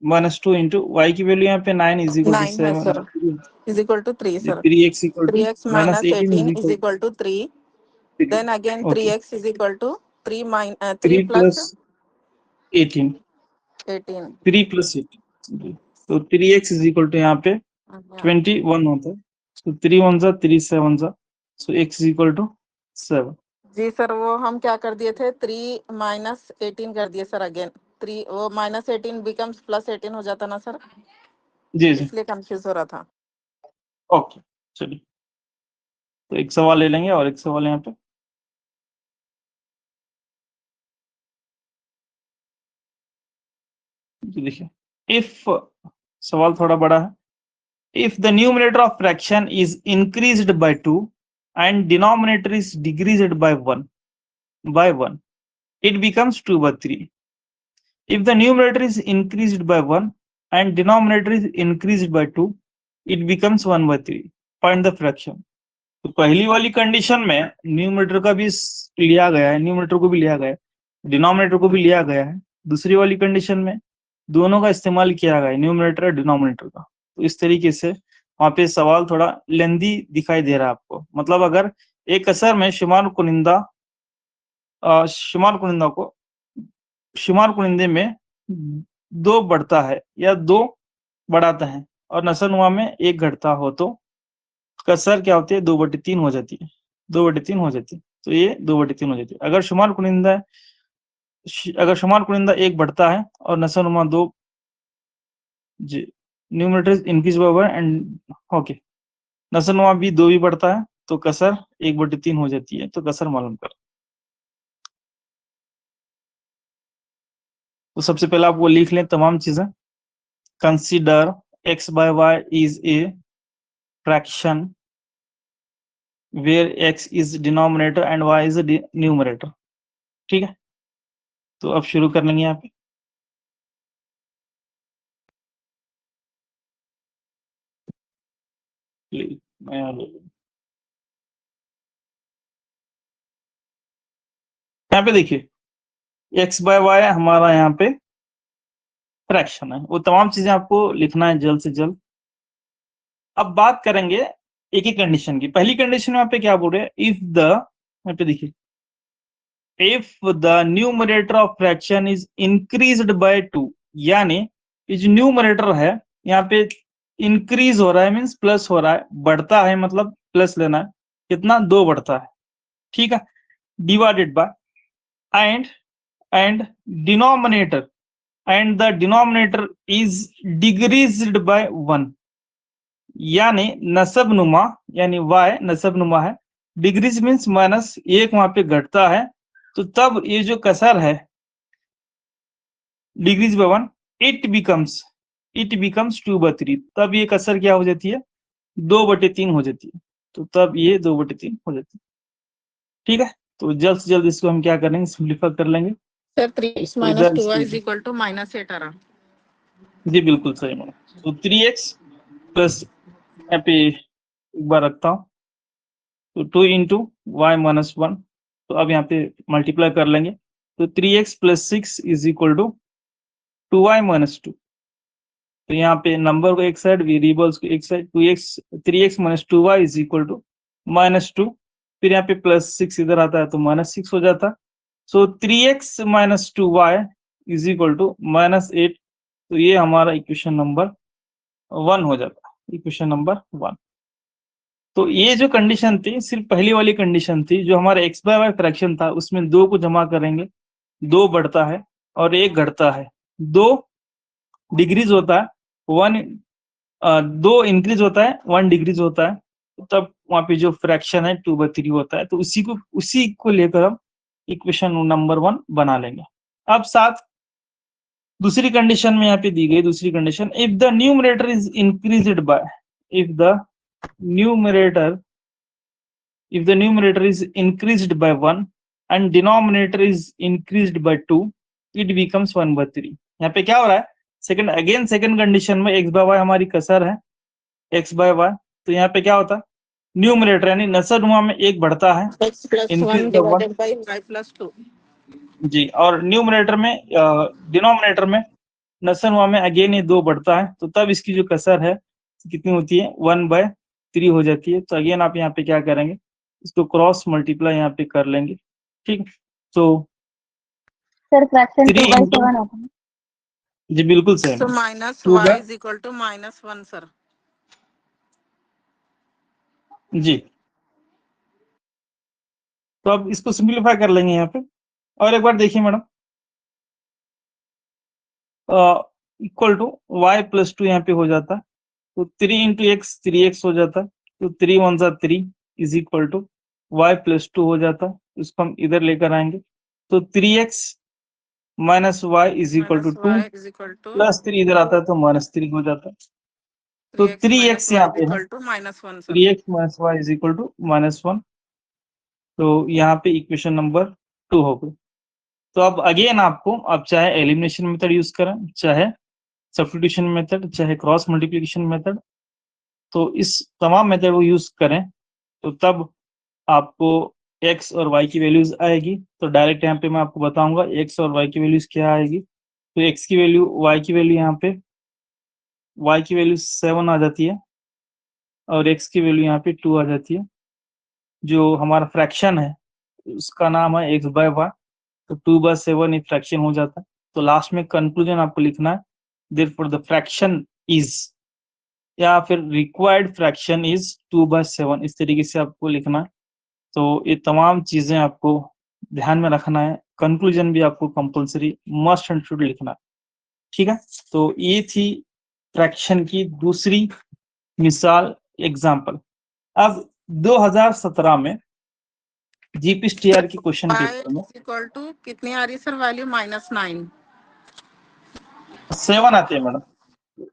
माइनस 2 इंटू वाई की वैल्यू यहाँ पे 9 इज इक्वल टू 9 है sir, 7, is equal to 3 sir. 3x equal to 3x minus minus 18 is 18 is equal equal to 3. To Then again 3। Okay, 3x is equal to 3 3 3 plus plus 18, 18. 3 plus 18, तो 3x is equal to यहाँ पे हाँ 21 होता है, तो 3 1 जा 3 7 जा, so x is equal to 7। जी सर, वो हम क्या कर दिए थे, 3 minus 18 कर दिए सर अगेन। 3 वो -18 becomes +18 हो जाता ना सर, जी जी इसलिए कंफ्यूज हो रहा था। ओके, चलिए तो एक सवाल ले लेंगे, और एक सवाल यहाँ पे जी देखिए, इफ, सवाल थोड़ा बड़ा है, if the numerator of fraction is increased by 2 and denominator is decreased by 1, it becomes 2 by 3. If the numerator is increased by 1 and denominator is increased by 2, it becomes 1 by 3. Find the fraction. तो पहली वाली condition में numerator का भी लिया गया है, numerator को भी लिया गया है, डिनोमिनेटर को भी लिया गया है। दूसरी वाली कंडीशन में दोनों का इस्तेमाल किया गया है, न्यूमरेटर और डिनोमिनेटर का। तो इस तरीके से वहां पे सवाल थोड़ा लेंदी दिखाई दे रहा है आपको। मतलब अगर एक असर में शुमार कुनिंदे में 2 बढ़ता है या 2 बढ़ाता है, और नसरनुमा में 1 घटता हो, तो कसर क्या होती है, 2/3 हो जाती है, 2/3 हो जाती है। तो ये 2/3 हो जाती है। अगर शुमार कुनिंदा 1 बढ़ता है और नसरनुमा 2, जी numerator increase by and okay, नसरनुमा भी 2 भी बढ़ता है, तो कसर 1/3 हो जाती है। तो कसर मालूम कर, तो सबसे पहले आप वो लिख लें तमाम चीजें। Consider x by y is a fraction where x is denominator and y is a numerator। ठीक है, तो अब शुरू कर लेंगे यहाँ पे। मैं यहाँ पे देखिए x बाय वाई हमारा यहाँ पे फ्रैक्शन है, वो तमाम चीजें आपको लिखना है जल्द से जल्द। अब बात करेंगे एक ही कंडीशन की। पहली कंडीशन में यहाँ पे क्या बोल रहे हैं, इफ द, यहाँ पे देखिए, if the numerator of fraction is increased by 2, यानी ये जो न्यूमरेटर है यहाँ पे इंक्रीज हो रहा है, मीन्स प्लस हो रहा है, बढ़ता है मतलब प्लस लेना है, कितना, 2 बढ़ता है, ठीक है, divided by and denominator and the denominator is decreased bye 1, यानी नसब नुमा, यानी y नसब नुमा है, डिग्रीज मीन्स माइनस 1 वहां पे घटता है, तो तब ये जो कसर है डिग्रीज बाय 1, इट बिकम्स 2/3, तब ये कसर क्या हो जाती है, 2/3 हो जाती है, तो तब ये 2/3 हो जाती है, ठीक है। तो जल्द से जल्द इसको हम क्या करेंगे, सिंप्लीफाई कर लेंगे। सर 3x तो माइनस इधर 2y इसको- इज इक्वल टू -8 आ रहा। जी बिल्कुल सही मैडम। तो 3x प्लस, यहाँ पे एक बार रखता हूँ, तो 2 इंटू वाई माइनस 1, तो अब यहाँ पे मल्टीप्लाई कर लेंगे, तो 3x plus 6 is equal to 2y minus 2, तो यहाँ पे नंबर को एक साइड, वेरिएबल्स को एक side, 3x minus 2y is equal to -2, फिर यहाँ पे प्लस 6 इधर आता है तो -6 हो जाता है, so 3x minus 2y is equal to -8, तो ये हमारा इक्वेशन नंबर 1 हो जाता है, इक्वेशन नंबर 1। तो ये जो कंडीशन थी सिर्फ पहली वाली कंडीशन थी, जो हमारा x बाय वाई फ्रैक्शन था उसमें 2 को जमा करेंगे, 2 बढ़ता है और 1 घटता है, 2 डिग्रीज होता है, 2 इंक्रीज होता है, 1 डिग्रीज होता है, तो तब वहां पे जो फ्रैक्शन है 2/3 होता है, तो उसी को लेकर हम इक्वेशन नंबर 1 बना लेंगे। अब साथ दूसरी कंडीशन में यहाँ पे दी गई दूसरी condition, if the numerator is increased by, if the numerator if the numerator is increased by 1 and denominator is increased by 2, it becomes 1/3। यहाँ पे क्या हो रहा है, सेकंड कंडीशन में x बाय वाई हमारी कसर है, x बाय वाई, तो यहाँ पे क्या होता है, न्यूमरेटर यानी नसबनुमा में 1 बढ़ता है, x plus increase 1 by 1, divided by y plus 2। जी, और न्यूमरेटर में डिनोमिनेटर में नसबनुमा में अगेन ये 2 बढ़ता है, तो तब इसकी जो कसर है कितनी होती है, 1/3 हो जाती है। तो अगेन आप यहाँ पे क्या करेंगे, इसको क्रॉस मल्टीप्लाई यहाँ पे कर लेंगे, ठीक। तो सर फ्रैक्शन 3 इंटू, 2/7 होता है। जी बिल्कुल सही तो ma'am, minus 2 y by, is equal to -1 sir. जी, तो अब इसको सिंप्लीफाई कर लेंगे यहाँ पे, और एक बार देखिए madam, equal to y plus 2 यहाँ पे हो जाता है, तो 3 इंटू एक्स 3x हो जाता है, तो 3 1 जा 3 is equal to y plus 2 हो जाता है, इसको हम इधर लेकर आएंगे, तो 3x minus y is equal to 2 y is equal to plus 3 इधर आता है तो -3 हो जाता है, तो 3x 3x माइनस y यहाँ इज पे है, equal to -1 sir. 3x minus y is equal to -1, तो यहाँ पे इक्वेशन नंबर 2 हो गई। तो अब अगेन आपको, अब चाहे एलिमिनेशन मेथड यूज करें, चाहे सब्स्टिट्यूशन मेथड, चाहे क्रॉस मल्टीप्लिकेशन मेथड, तो इस तमाम मेथड को यूज करें, तो तब आपको x और y की वैल्यूज आएगी। तो डायरेक्ट यहाँ पे मैं आपको बताऊंगा x और y की वैल्यूज क्या आएगी, तो x की वैल्यू, y की वैल्यू, यहाँ पे y की वैल्यू 7 आ जाती है और x की वैल्यू यहाँ पे 2 आ जाती है। जो हमारा फ्रैक्शन है उसका नाम है x बाय वाई, तो 2/7 एक फ्रैक्शन हो जाता है। तो लास्ट में कंक्लूजन आपको लिखना है, देयरफॉर द फ्रैक्शन इज, या फिर रिक्वायर्ड फ्रैक्शन इज 2/7, इस तरीके से आपको लिखना है। तो ये तमाम चीजें आपको ध्यान में रखना है, कंक्लूजन भी आपको कंपलसरी मस्ट एंड शुड लिखना है, ठीक है। तो ये थी फ्रैक्शन की दूसरी मिसाल, एग्जाम्पल। अब 2017 में जीपीएसटीआर की क्वेश्चन y पेपर में इज इक्वल टू कितनी आ रही है सर वैल्यू -9 7 आती है मैडम,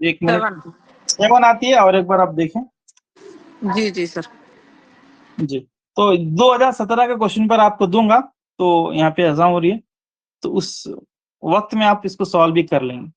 एक मिनट, 7। 7 आती है, और एक बार आप देखें, जी जी सर। जी। तो 2017 के क्वेश्चन पर आपको दूंगा, तो यहाँ पे एग्जाम हो रही है, तो उस वक्त में आप इसको सॉल्व भी कर लेंगे।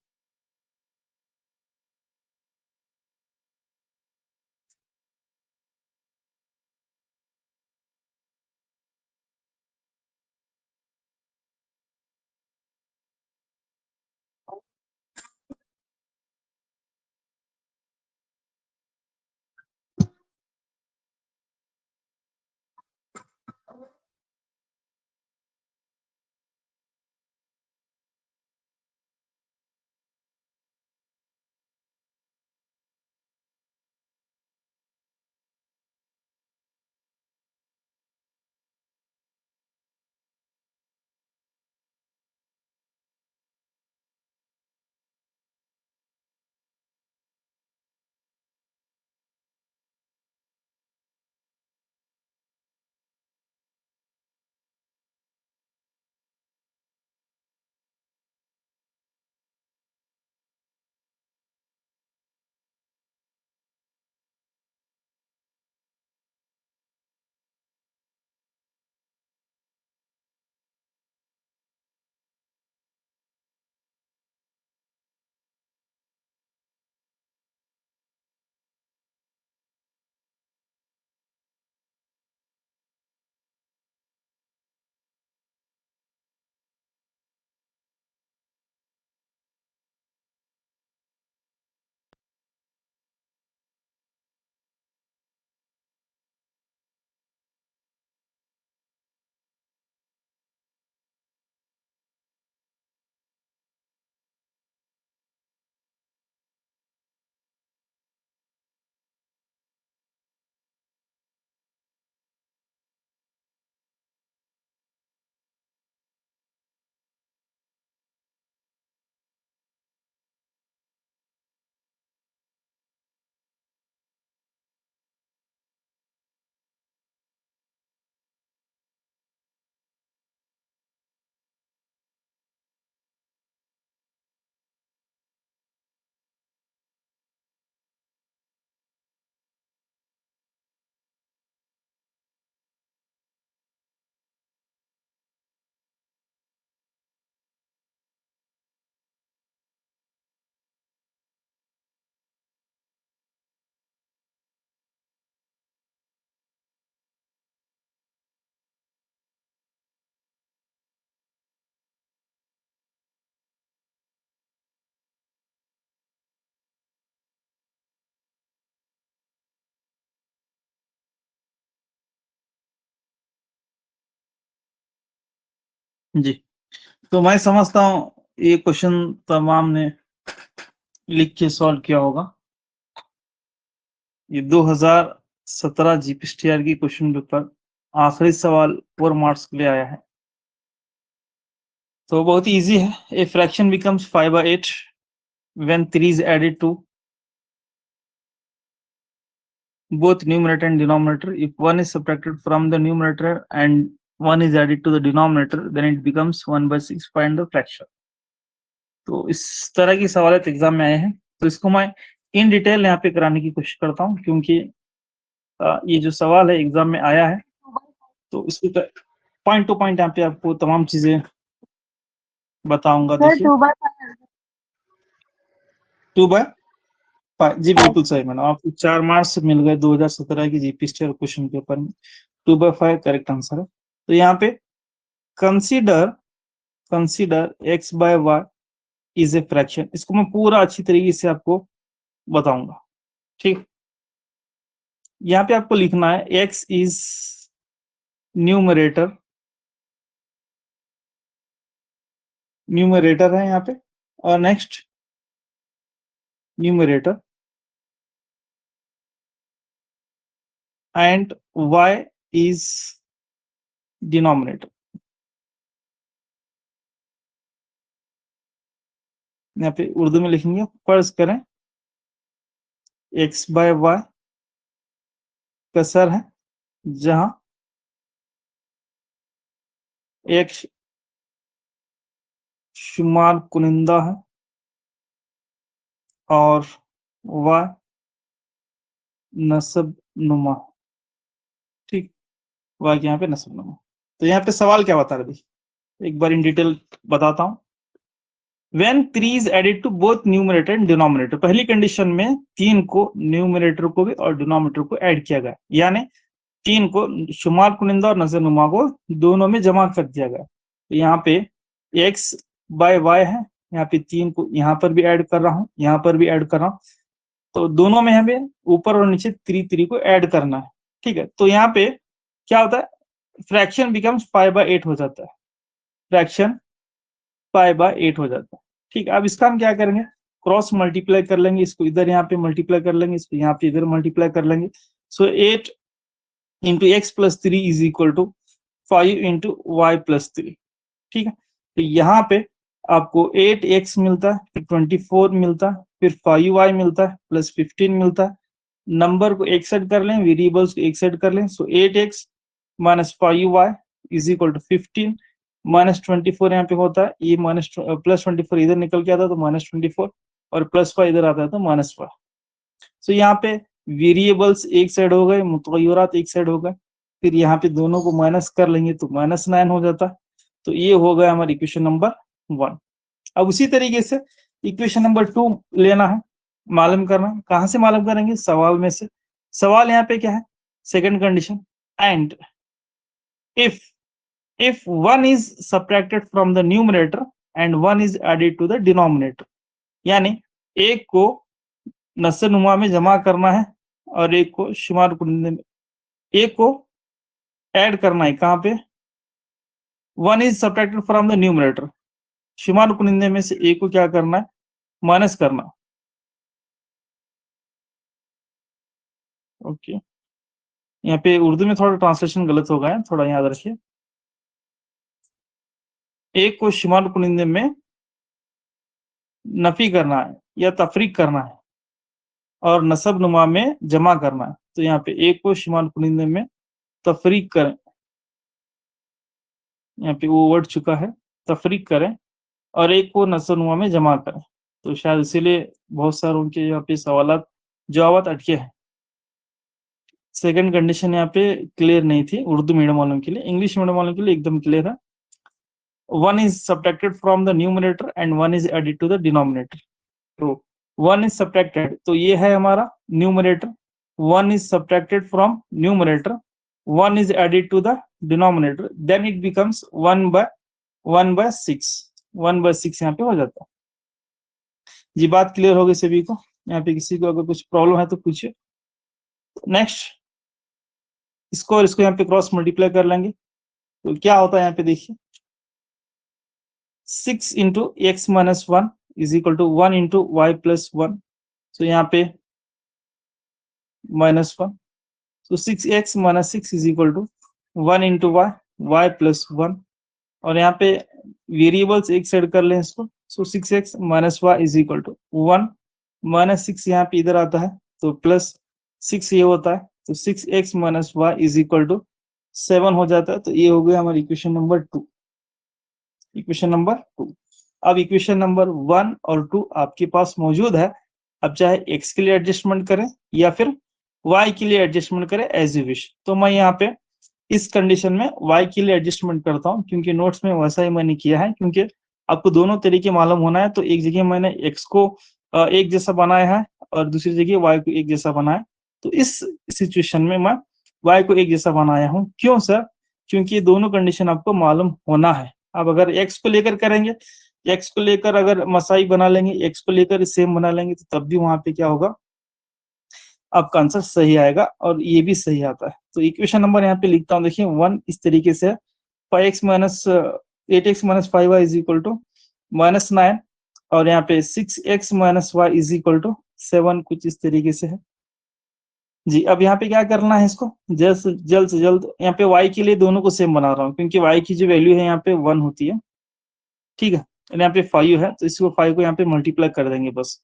जी, तो मैं समझता हूँ ये क्वेश्चन तमाम ने लिख के सॉल्व किया होगा। ये 2017 जीपीएसटीआर की क्वेश्चन पेपर आखिरी सवाल 4 मार्क्स के लिए आया है। तो बहुत इजी है। A fraction becomes 5/8 when 3 is added to both numerator and denominator. If one is subtracted from the numerator and one is added to the denominator, then it becomes 1/6. Find the fraction. तो इस तरह की सवाल exam में आए हैं, तो इसको मैं इन डिटेल यहाँ पे कराने की कोशिश करता हूँ, क्योंकि ये जो सवाल है एग्जाम में आया है, तो इसको पॉइंट टू पॉइंट यहाँ पे आपको तमाम चीजें बताऊंगा। देखिए 2/5 जी बिल्कुल सही मैडम, आपको 4 मार्क्स मिल गए 2017 की जीपीएसटीआर क्वेश्चन पेपर में। 2/5 करेक्ट आंसर है। तो यहाँ पे consider x/y is a fraction, इसको मैं पूरा अच्छी तरीके से आपको बताऊंगा। ठीक, यहाँ पे आपको लिखना है x इज न्यूमरेटर है यहाँ पे, और next numerator and y is denominator. यहाँ पे उर्दू में लिखेंगे, फर्ज करें x/y कसर है, जहां x शुमार कुनिंदा है और y नसब नुमा। ठीक, y यहाँ पे नसब नुमा। तो यहाँ पे सवाल क्या बता रहे, देखिए एक बार इन डिटेल बताता हूँ। When 3 is added to both numerator and denominator, पहली कंडीशन में 3 को न्यूमरेटर को भी और डिनोमिनेटर को ऐड किया गया, यानी 3 को शुमार कुनिंदा और नजर नुमा को दोनों में जमा कर दिया गया। तो यहाँ पे x/y है, यहाँ पे 3 को यहाँ पर भी ऐड कर रहा हूँ, यहाँ पर भी ऐड कर रहा हूँ, तो दोनों में हमें ऊपर और नीचे 3 को ऐड करना है। ठीक है, तो यहाँ पे क्या होता है, फ्रैक्शन बिकम्स 5/8 हो जाता है, फ्रैक्शन 5/8 हो जाता है। ठीक, अब इसका हम क्या करेंगे, क्रॉस मल्टीप्लाई कर लेंगे, इसको इधर यहाँ पे मल्टीप्लाई कर लेंगे, इसको यहाँ पे इधर मल्टीप्लाई कर लेंगे। So 8 into x plus 3 is equal to 5 into y plus 3। ठीक है, तो यहाँ पे आपको 8x मिलता है, फिर 24 मिलता है, फिर 5y मिलता है, प्लस 15 मिलता है। नंबर को एक साइड कर लें, वेरिएबल्स को एक साइड कर लें। So 8x minus 5y is equal to 15 minus 24 यहाँ पे होता है, ये माइनस प्लस 24 इधर निकल के आता है तो माइनस 24, और प्लस 5 इधर आता है तो माइनस 5। सो यहाँ पे वेरिएबल्स एक साइड हो गए, मुतगय्यरात एक साइड हो गए, फिर यहाँ पे दोनों को माइनस कर लेंगे तो -9 हो जाता है। तो ये हो गया हमारी इक्वेशन नंबर 1। अब उसी तरीके से इक्वेशन नंबर 2 लेना है, मालूम करना है। कहां से मालूम करेंगे, सवाल में से। सवाल यहाँ पे क्या है, second condition, and if 1 is subtracted from the numerator and 1 is added to the denominator, यानी एक को नस्नुमा में जमा करना है और एक को शुमार कुनिंदे में, एक को ऐड करना है। कहां पे, 1 is subtracted from the numerator, शुमार कुनिंदे में से एक को क्या करना है, माइनस करना। ओके, यहाँ पे उर्दू में थोड़ा ट्रांसलेशन गलत हो गया है, थोड़ा याद रखिए। एक को शुमार कुनिंदे में नफी करना है या तफरीक करना है और नसब नुमा में जमा करना है। तो यहाँ पे एक को शुमार कुनिंदे में तफरीक करें, यहाँ पे वो वर्ड चुका है, तफरीक करें, और एक को नसब नुमा में जमा करें। तो शायद इसीलिए बहुत सारों के यहाँ पे सवाल जवाब अटके हैं। सेकंड कंडीशन यहाँ पे क्लियर नहीं थी उर्दू मीडियम वालों के लिए, इंग्लिश मीडियम वालों के लिए एकदम क्लियर है। 1 is subtracted from the numerator and 1 is added to the denominator. तो 1 is subtracted, तो ये है हमारा numerator. 1 is subtracted from numerator, 1 is added to the denominator, then it becomes 1/6। 1/6 यहाँ पे हो जाता है। जी बात क्लियर हो गई सभी को? यहाँ पे किसी को अगर कुछ प्रॉब्लम है तो पूछिए। नेक्स्ट, इसको और इसको यहाँ पे क्रॉस मल्टीप्लाई कर लेंगे तो क्या होता है, यहाँ पे देखिए 6 into x minus 1 is equal to 1 into y plus 1, तो यहाँ पे -1, तो 6x minus 6 is equal to 1 into y plus 1, और यहाँ पे वेरिएबल्स एक साइड कर लें इसको, so 6x minus y is equal to 1 minus 6 यहाँ पे इधर आता है तो प्लस 6 ये होता है, तो 6x minus y is equal to 7 हो जाता है। तो ये हो गया हमारी इक्वेशन नंबर 2, इक्वेशन नंबर 2। अब इक्वेशन नंबर 1 और 2 आपके पास मौजूद है। अब चाहे x के लिए एडजस्टमेंट करें या फिर y के लिए एडजस्टमेंट करें एज यू विश। तो मैं यहाँ पे इस कंडीशन में y के लिए एडजस्टमेंट करता हूँ, क्योंकि नोट्स में वैसा ही मैंने किया है, क्योंकि आपको दोनों तरीके मालूम होना है। तो एक जगह मैंने x को एक जैसा बनाया है और दूसरी जगह y को एक जैसा बनाया, तो इस सिचुएशन में मैं y को एक जैसा बनाया हूँ। क्यों सर? क्योंकि दोनों कंडीशन आपको मालूम होना है। अब अगर x को लेकर करेंगे, x को लेकर अगर मसाई बना लेंगे, x को लेकर सेम बना लेंगे, तो तब भी वहां पे क्या होगा, आपका आंसर सही आएगा और ये भी सही आता है। तो इक्वेशन नंबर यहाँ पे लिखता हूँ, देखिए 1 इस तरीके से है, 5x minus 8x minus 5y is equal to -9, और यहाँ पे 6x minus y is equal to 7, कुछ इस तरीके से है जी। अब यहाँ पे क्या करना है, इसको जल्द से जल्द यहाँ पे y के लिए दोनों को सेम बना रहा हूँ, क्योंकि y की जो वैल्यू है यहाँ पे 1 होती है, ठीक है, यहाँ पे 5 है, तो इसको 5 को यहाँ पे मल्टीप्लाई कर देंगे बस।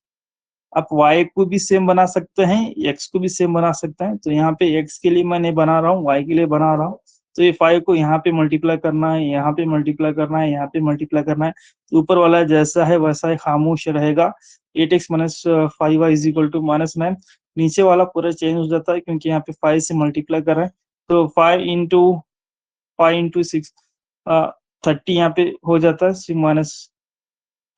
आप y को भी सेम बना सकते हैं, x को भी सेम बना सकते हैं। तो यहाँ पे x के लिए मैं नहीं बना रहा हूँ, y के लिए बना रहा हूँ। तो ये 5 को यहाँ पे मल्टीप्लाई करना है, यहाँ पे मल्टीप्लाई करना है, यहाँ पे मल्टीप्लाई करना है। तो ऊपर वाला जैसा है वैसा ही खामोश रहेगा। 8x minus 5y is equal to -9, नीचे वाला पूरा चेंज हो जाता है, क्योंकि यहाँ पे 5 से मल्टीप्लाई कर रहे हैं। तो 5 इंटू 6 30 यहाँ पे हो जाता है, माइनस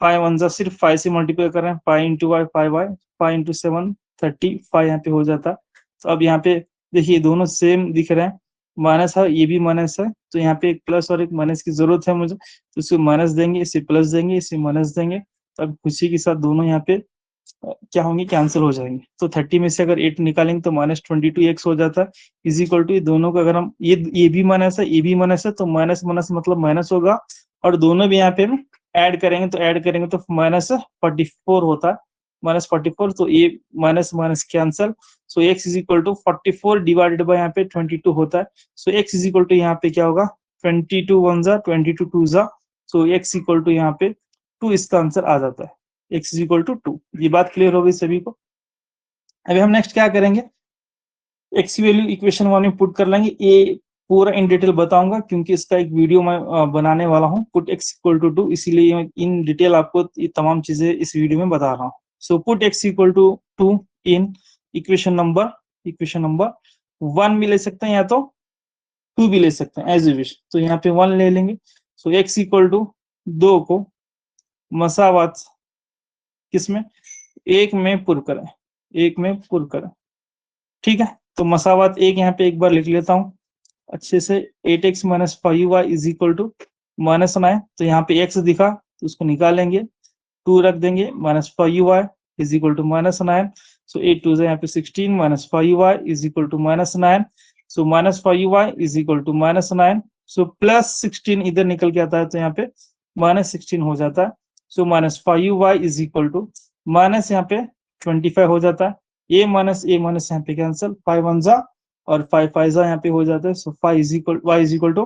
5 1 जा सिर्फ 5 से मल्टीप्लाई कर रहे हैं, 5 इंटू वाई 5y, 5 इंटू 7 35 यहाँ पे हो जाता है। तो अब यहाँ पे देखिए दोनों सेम दिख रहे हैं, माइनस है, ये भी माइनस है, तो यहाँ पे एक प्लस और एक माइनस की जरूरत है मुझे, तो इसको माइनस देंगे, इसे प्लस देंगे, इसे माइनस देंगे। तो अब खुशी के साथ दोनों यहाँ पे क्या होंगे, कैंसिल हो जाएंगे। तो 30 में से अगर 8 निकालेंगे तो -22x हो जाता है, इज इक्वल टू दोनों का अगर हम ये भी माइनस है, ये भी माइनस है, तो माइनस माइनस मतलब माइनस होगा, और दोनों भी यहाँ पे ऐड करेंगे तो -44 होता है, -44, तो ये minus minus cancel. So x is equal to 44 divided by यहाँ पे 22 होता है। So x is equal to यहाँ पे क्या होगा, 22 1 जा 22 2 जा, सो x इक्वल टू यहाँ पे 2 इसका आंसर आ जाता है, x इज इक्वल टू 2। ये बात क्लियर हो गई सभी को। अभी हम नेक्स्ट क्या करेंगे, x की वैल्यू इक्वेशन 1 में पुट कर लेंगे। ये पूरा इन डिटेल बताऊंगा, क्योंकि इसका एक वीडियो मैं बनाने वाला हूँ, पुट x इक्वल टू 2, इसीलिए इन डिटेल आपको ये तमाम चीजें इस वीडियो में बता रहा हूँ। So put x equal to 2 in equation number 1 भी ले सकते हैं या तो 2 भी ले सकते हैं, एज यू विश। तो यहाँ पे 1 ले लेंगे। सो x इक्वल टू 2 को मसावात किसमें, 1 में पुर करें, ठीक है। तो मसावात 1 यहाँ पे एक बार लिख लेता हूँ अच्छे से, 8x minus 5y is equal to -9, तो यहाँ पे x दिखा तो उसको निकालेंगे, 2 रख देंगे, -5y इज इक्वल टू -9, सो 8 2 यहाँ पे 16, -5y is equal to -9, so -5y is equal to -9, so +16 इधर निकल के आता है, तो यहाँ पे -16 हो जाता है। So -5y is equal to minus यहाँ पे 25 हो जाता है, ये माइनस यहाँ पे कैंसिल, 5 1 जा और 5 5 जा यहाँ पे हो जाता है। सो y इज इक्वल टू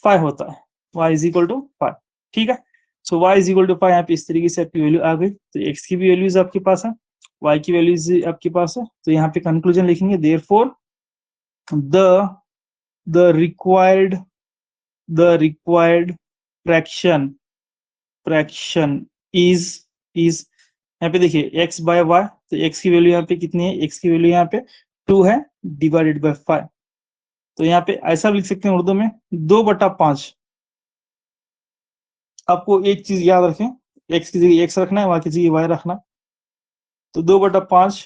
5 होता है, y इज इक्वल टू 5, ठीक है। सो y इज इक्वल टू 5, यहाँ पे इस तरीके से आपकी वैल्यू आ गई। तो x की भी वैल्यूज आपके पास है, y की वैल्यूज आपके पास है। तो यहाँ पे कंक्लूजन लिखेंगे, therefore the required fraction is यहाँ पे देखिए x बाय y, तो x की वैल्यू यहाँ पे कितनी है, x की वैल्यू यहाँ पे 2 है, डिवाइडेड बाय 5। तो यहाँ पे ऐसा लिख सकते हैं उर्दू में 2/5। आपको एक चीज याद रखें, x की जगह x रखना है, y की जगह y रखना। तो 2/5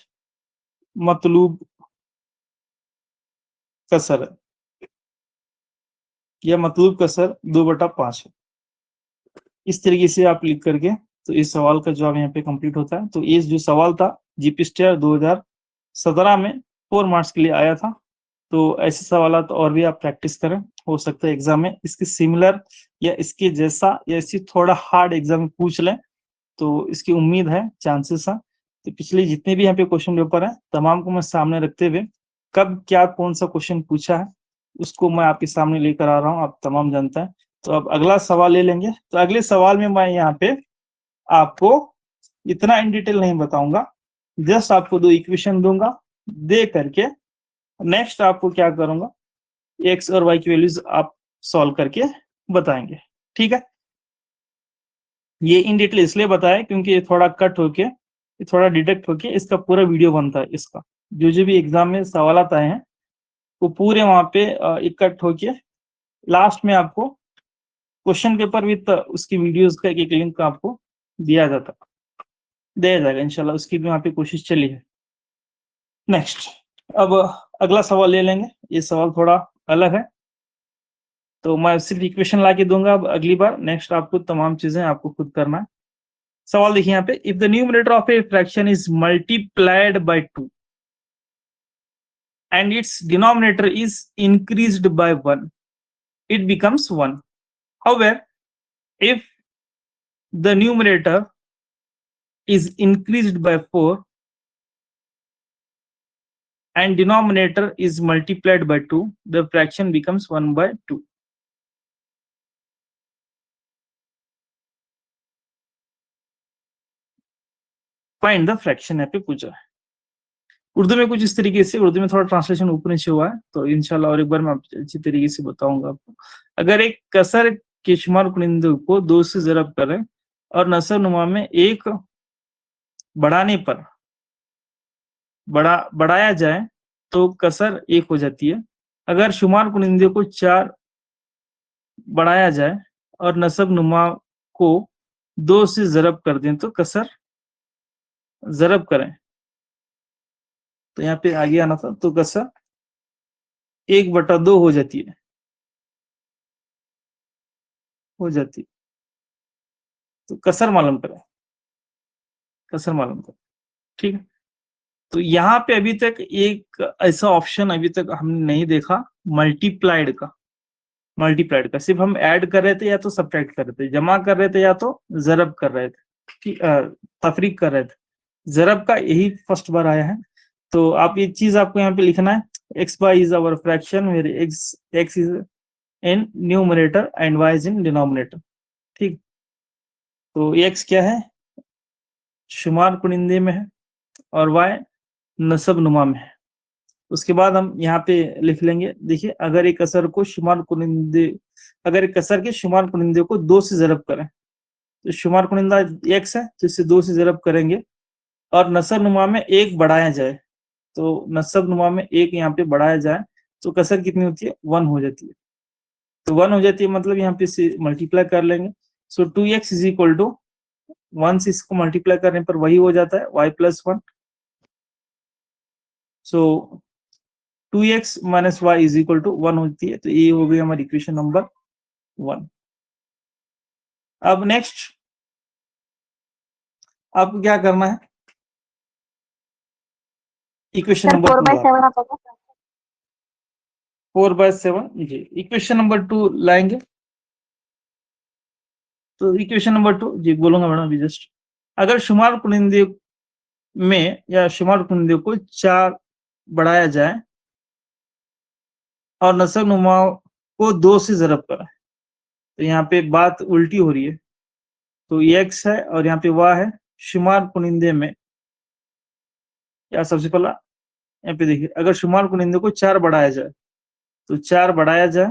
मतलूब कसर है, यह मतलूब कसर 2/5 है। इस तरीके से आप लिख करके तो इस सवाल का जवाब यहाँ पे कंप्लीट होता है। तो ये जो सवाल था जीपी स्टार 2017 में 4 मार्क्स के लिए आया था। तो ऐसे सवाल तो और भी आप प्रैक्टिस करें, हो सकता है एग्जाम में इसके सिमिलर या इसके जैसा या इससे थोड़ा हार्ड एग्जाम में पूछ लें, तो इसकी उम्मीद है, चांसेस है। तो पिछले जितने भी यहाँ पे क्वेश्चन पेपर है तमाम को मैं सामने रखते हुए कब क्या कौन सा क्वेश्चन पूछा है उसको मैं आपके सामने लेकर आ रहा हूँ, आप तमाम जानते हैं। तो अब अगला सवाल ले लेंगे। तो अगले सवाल में मैं यहाँ पे आपको इतना इन डिटेल नहीं बताऊंगा, जस्ट आपको 2 इक्वेशन दूंगा, दे करके नेक्स्ट आपको क्या करूंगा, एक्स और वाई की वैल्यूज आप सॉल्व करके बताएंगे, ठीक है। ये इन डिटेल इसलिए बताया क्योंकि ये थोड़ा कट होके, ये थोड़ा डिडक्ट होके इसका पूरा वीडियो बनता है। इसका जो भी एग्जाम में सवाल आए हैं वो पूरे वहां पे इकट्ठ होके लास्ट में आपको क्वेश्चन पेपर विद उसकी वीडियोस का एक लिंक आपको दिया जाएगा इंशाल्लाह। उसकी भी वहां पे कोशिश चली है। नेक्स्ट अब अगला सवाल ले लेंगे। ये सवाल थोड़ा अलग है, तो मैं सिर्फ इक्वेशन ला के दूंगा अब अगली बार, नेक्स्ट आपको तमाम चीजें आपको खुद करना है। सवाल देखिए यहाँ पे, if the numerator of a fraction is multiplied by 2 and its denominator is increased by 1, it becomes 1. However, if the numerator is increased by 4 and denominator is multiplied by 2, the fraction becomes 1 by 2. Find the fraction यहाँ पे पूछा है। उर्दू में कुछ इस तरीके से, उर्दू में थोड़ा ट्रांसलेशन ऊपर नीचे हुआ है, तो इंशाल्लाह और एक बार मैं अच्छी तरीके से बताऊंगा आपको। अगर एक कसर के शुमार कुनिंदे को 2 से ज़रब करें और नसब नुमा में 1 बढ़ाने पर बढ़ाया जाए तो कसर 1 हो जाती है। अगर शुमार कुनिंदे को 4 बढ़ाया जाए और नसब नुमा को 2 से ज़रब कर दें तो कसर ज़रब करें, तो यहाँ पे आगे आना था, तो कसर 1/2 हो जाती है, तो कसर मालूम करें, ठीक है। तो यहाँ पे अभी तक एक ऐसा ऑप्शन अभी तक हमने नहीं देखा मल्टीप्लाइड का। सिर्फ हम ऐड कर रहे थे या तो सब्ट्रैक्ट कर रहे थे, जमा कर रहे थे या तो ज़रब कर रहे थे, तफरीक कर रहे थे। ज़रब का यही फर्स्ट बार आया है। तो आप ये चीज आपको यहाँ पे लिखना है, x y is our fraction where x is in numerator and y is in denominator, ठीक। तो एक्स क्या है, शुमार कुनिंदे में है, और वाई नसब नुमा में है। उसके बाद हम यहाँ पे लिख लेंगे, देखिए अगर एक असर को शुमार कुनिंदे, अगर एक असर के शुमार कुनिंदे को 2 से ज़रब करें, तो शुमार कुनिंदा एक्स है तो इसे 2 से ज़रब करेंगे, और नसब नुमा में 1 बढ़ाया जाए, तो नसब नुमा में 1 यहाँ पे बढ़ाया जाए तो कसर कितनी होती है, 1 हो जाती है। तो 1 हो जाती है मतलब यहाँ पे से मल्टीप्लाई कर लेंगे। सो 2x इज इक्वल टू 1 से इसको मल्टीप्लाई करने पर वही हो जाता है y प्लस 1। सो 2x माइनस y इज इक्वल टू 1 होती है। तो ये हो गई हमारी इक्वेशन नंबर 1। अब नेक्स्ट आपको क्या करना है, इक्वेशन नंबर 4/7 जी, इक्वेशन नंबर 2 लाएंगे। तो इक्वेशन नंबर 2 जी बोलूंगा मैडम अभी जस्ट, अगर शुमार कुनिंदे में या शुमार कुनिंदे को 4 बढ़ाया जाए और नसब नुमा को 2 से ज़रब करें, तो यहाँ पे बात उल्टी हो रही है। तो x है और यहाँ पे y है, शुमार कुनिंदे में, या सबसे पहला यहाँ पे देखिए, अगर शुमार कुनिंदे को 4 बढ़ाया जाए तो 4 बढ़ाया जाए,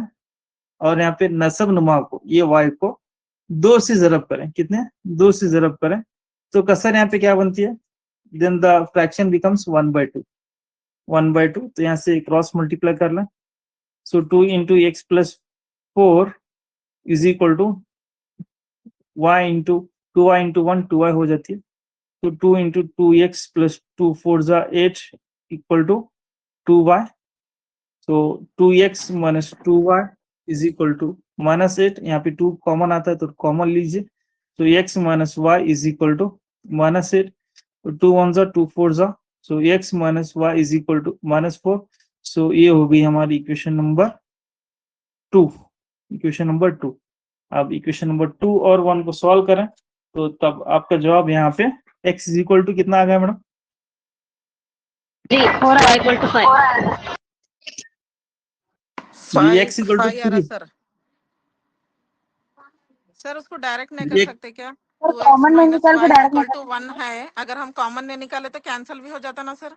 और यहाँ पे नसब नुमा को, ये y को 2 से ज़रब करें, कितने 2 से ज़रब करें, तो कसर यहाँ पे क्या बनती है, देन द फ्रैक्शन बिकम्स 1/2। तो यहाँ से क्रॉस मल्टीप्लाई कर लें। So 2 into x plus 4 is equal to y into 2y into 1, 2y हो जाती है। तो 2 इंटू 2x प्लस 2 4 जा 8 इक्वल टू 2y। तो 2x minus 2y is equal to -8, यहाँ पे 2 कॉमन आता है तो कॉमन लीजिए। तो x minus y is equal to -8, तो 2 1 जा 2 4 जा, so x minus y is equal to -4। So ये हो गई हमारी इक्वेशन नंबर 2। Equation number 2। अब इक्वेशन नंबर 2 और 1 को सॉल्व करें तो तब आपका जवाब यहाँ पे x इज इक्वल टू कितना आ गया मैडम? 4 equal to 5 जी x इक्वल टू 5 आ रहा 3। सर। सर उसको डायरेक्ट नहीं कर ये सकते क्या? सर 2x कॉमन नहीं माइनस निकाल के वाई डायरेक्ट इक्वल टू 1 है, अगर हम कॉमन नहीं निकाले तो कैंसिल भी हो जाता ना सर?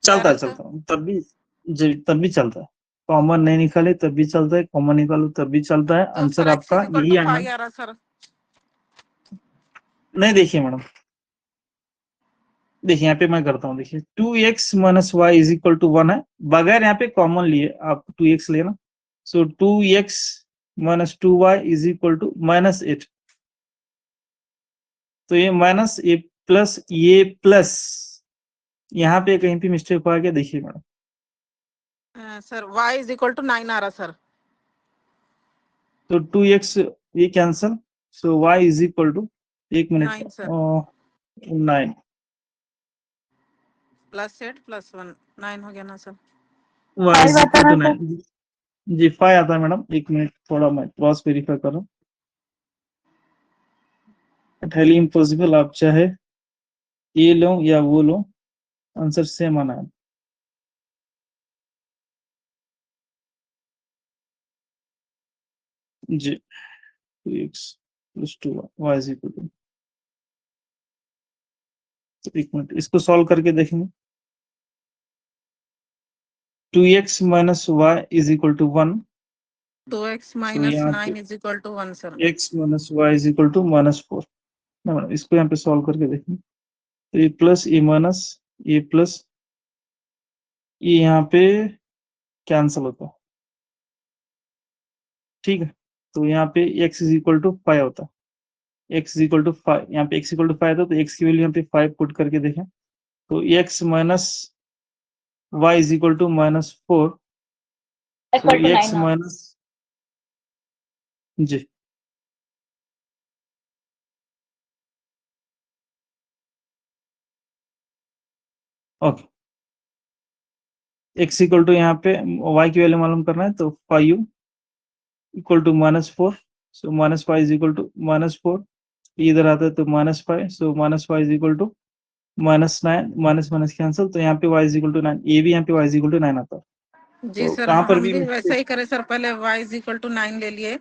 चलता है, डायरेक्ट चलता है, तब भी जी तब भी चलता है। कॉमन नहीं निकाले तब भी चलता है, कॉमन निकालो तब भी चलता है। तो आंसर सर x आपका इज इक्वल यही टू आना। 5 आ रहा सर। नहीं देखिए मैडम, देखिए यहाँ पे मैं करता हूँ। देखिए 2x minus y is equal to 1 है, बगैर यहाँ पे कॉमन लिए आप 2x लेना। So 2x minus 2y is equal to -8। तो ये माइनस ये प्लस यहाँ पे कहीं पे मिस्टेक हुआ क्या? देखिए madam, sir y is equal to 9 आ रहा सर। तो 2x ये cancel, so y is equal to, एक मिनट, 9 सर, 9 +8 +1 9 हो गया ना sir? y is equal to 9। जी 5 आता है मैडम, एक मिनट थोड़ा मैं क्रॉस वेरीफाई कर रहा हूँ। हाईली इम्पॉसिबल, आप चाहे ये लो या वो लो, आंसर सेम आना है। जी 2x + 2y is equal to, एक मिनट इसको सॉल्व करके देखेंगे। 2x minus y is equal to 1। 2x तो माइनस यहाँ 9 is equal to 1 sir. x minus y is equal to -4। ना इसको यहाँ पे सॉल्व करके देखेंगे। तो ये प्लस ये माइनस ये प्लस ये यहाँ पे कैंसिल होता है, ठीक है। तो यहाँ पे x इज इक्वल टू 5 होता है। x इज इक्वल टू 5, यहाँ पे x इक्वल टू 5 था तो x की वैल्यू यहाँ पे 5 पुट करके देखें तो x minus y is equal to -4। तो x माइनस, जी ओके, x इक्वल टू यहाँ पे y की वैल्यू मालूम करना है तो 5u equal to -4। So -5 is equal to -4, इधर आता है तो -5, so -5 is equal to -9, minus minus cancel, तो यहाँ पे y इज इक्वल टू 9, ये भी यहाँ पे y इज इक्वल टू 9 आता है। जी तो सर, कहाँ पर हम भी वैसे मिस्टेक? ही करे सर, पहले y इज इक्वल टू 9 ले लिए,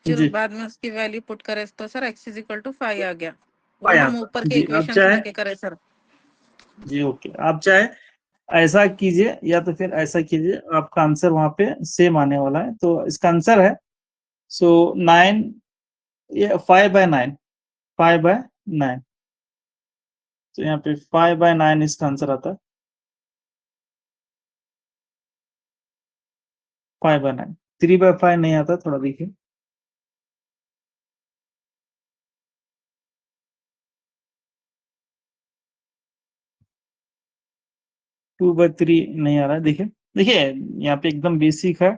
फिर जी बाद में उसकी वैल्यू पुट करे तो sir x is equal to 5 आ गया। वो पाया हम था। ऊपर के जी आप इक्वेशंस चाहे, लेके करे सर। जी ओके, आप चाहे ऐसा कीजिए या तो फिर ऐसा कीजिए, आपका आंसर वहां पे सेम आने वाला है। तो इसका आंसर है सो 9, ये 5/9, 5/9। तो यहाँ पे 5/9 इसका आंसर आता है, 5/9। 3/5 नहीं आता, थोड़ा देखिए। टू बाई थ्री नहीं आ रहा है, देखिए देखिए यहाँ पे एकदम बेसिक है,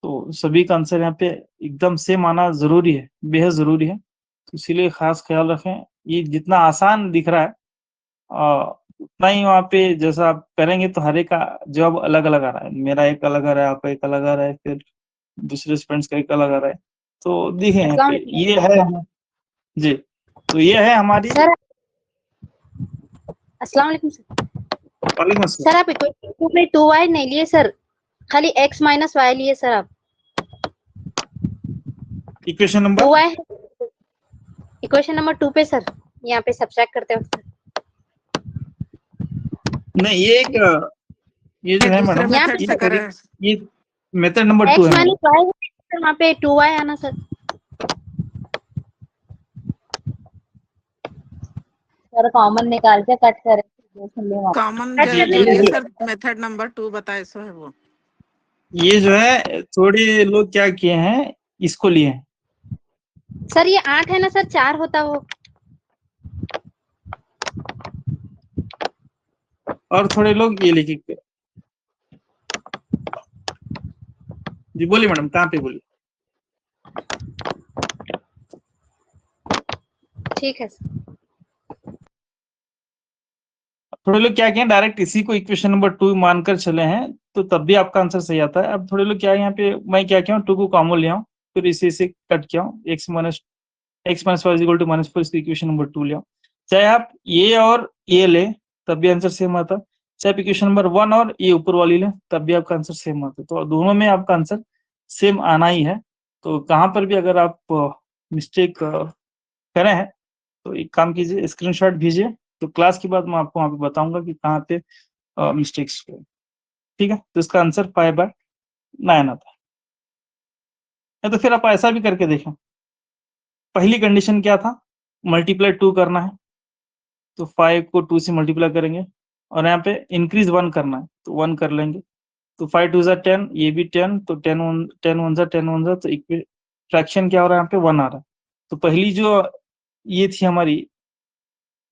तो सभी का आंसर यहाँ पे एकदम सेम आना जरूरी है, बेहद जरूरी है। तो इसीलिए खास ख्याल रखें, ये जितना आसान दिख रहा है उतना ही वहाँ पे जैसा आप करेंगे तो हर एक का जवाब अलग अलग आ रहा है। मेरा एक अलग आ रहा है, आपका एक अलग आ रहा है, फिर दूसरे स्टूडेंट्स का एक अलग आ रहा है। तो देखिए यहाँ पे ये है जी, तो ये है हमारी। सर अस्सलाम वालेकुम सर। वालेकुम अस्सलाम। सर आप इक्वेशन में 2y नहीं लिए सर, खाली x माइनस y लिए सर आप। Equation number 2y equation number 2 पे सर, यहाँ पे सब्ट्रैक्ट करते वक्त नहीं, ये एक ये जो है दूसरे मैडम, यहाँ मेथड पे से करे। ये मेथड नंबर 2 x है मैडम। माइनस y सर, वहाँ पे 2y आना सर। सर कॉमन निकाल के कट करें, कॉमन जी ले लिए सर, मेथड नंबर 2 बताए सो है वो। ये जो है थोड़े लोग क्या किए हैं, इसको लिए हैं। सर ये 8 है ना सर, 4 होता वो। और थोड़े लोग ये लेके, जी बोलिए मैडम, कहाँ पे बोलिए। ठीक है सर। थोड़े लोग क्या किए डायरेक्ट इसी को इक्वेशन नंबर 2 मानकर चले हैं, तो तब भी आपका आंसर सही आता है। अब थोड़े लोग क्या है यहाँ पे, मैं क्या किया हूँ 2 को कॉमन लिया हूँ, फिर इसे कट किया हूँ, x minus y is equal to -4 इसकी इक्वेशन नंबर 2 लिया हूँ। चाहे आप ये और ये ले तब भी आंसर सेम आता, चाहे आप इक्वेशन नंबर 1 और ये ऊपर वाली ले तब भी आपका आंसर सेम आता, तो दोनों में आपका आंसर सेम आना ही है। तो कहाँ पर भी अगर आप मिस्टेक करे हैं तो एक काम कीजिए, स्क्रीनशॉट भेजिए, तो क्लास के बाद मैं आपको वहाँ पे बताऊंगा कि कहाँ पे मिस्टेक्स हुए। ठीक है, तो इसका आंसर 5/9 आता है। या तो फिर आप ऐसा भी करके देखें, पहली कंडीशन क्या था, मल्टीप्लाई 2 करना है, तो 5 को 2 से मल्टीप्लाई करेंगे, और यहाँ पे इंक्रीज 1 करना है तो 1 कर लेंगे, तो 5 2 जा 10, ये भी 10, तो 10 1 जा तो फ्रैक्शन क्या हो रहा है यहाँ पे 1 आ रहा है। तो पहली जो ये थी हमारी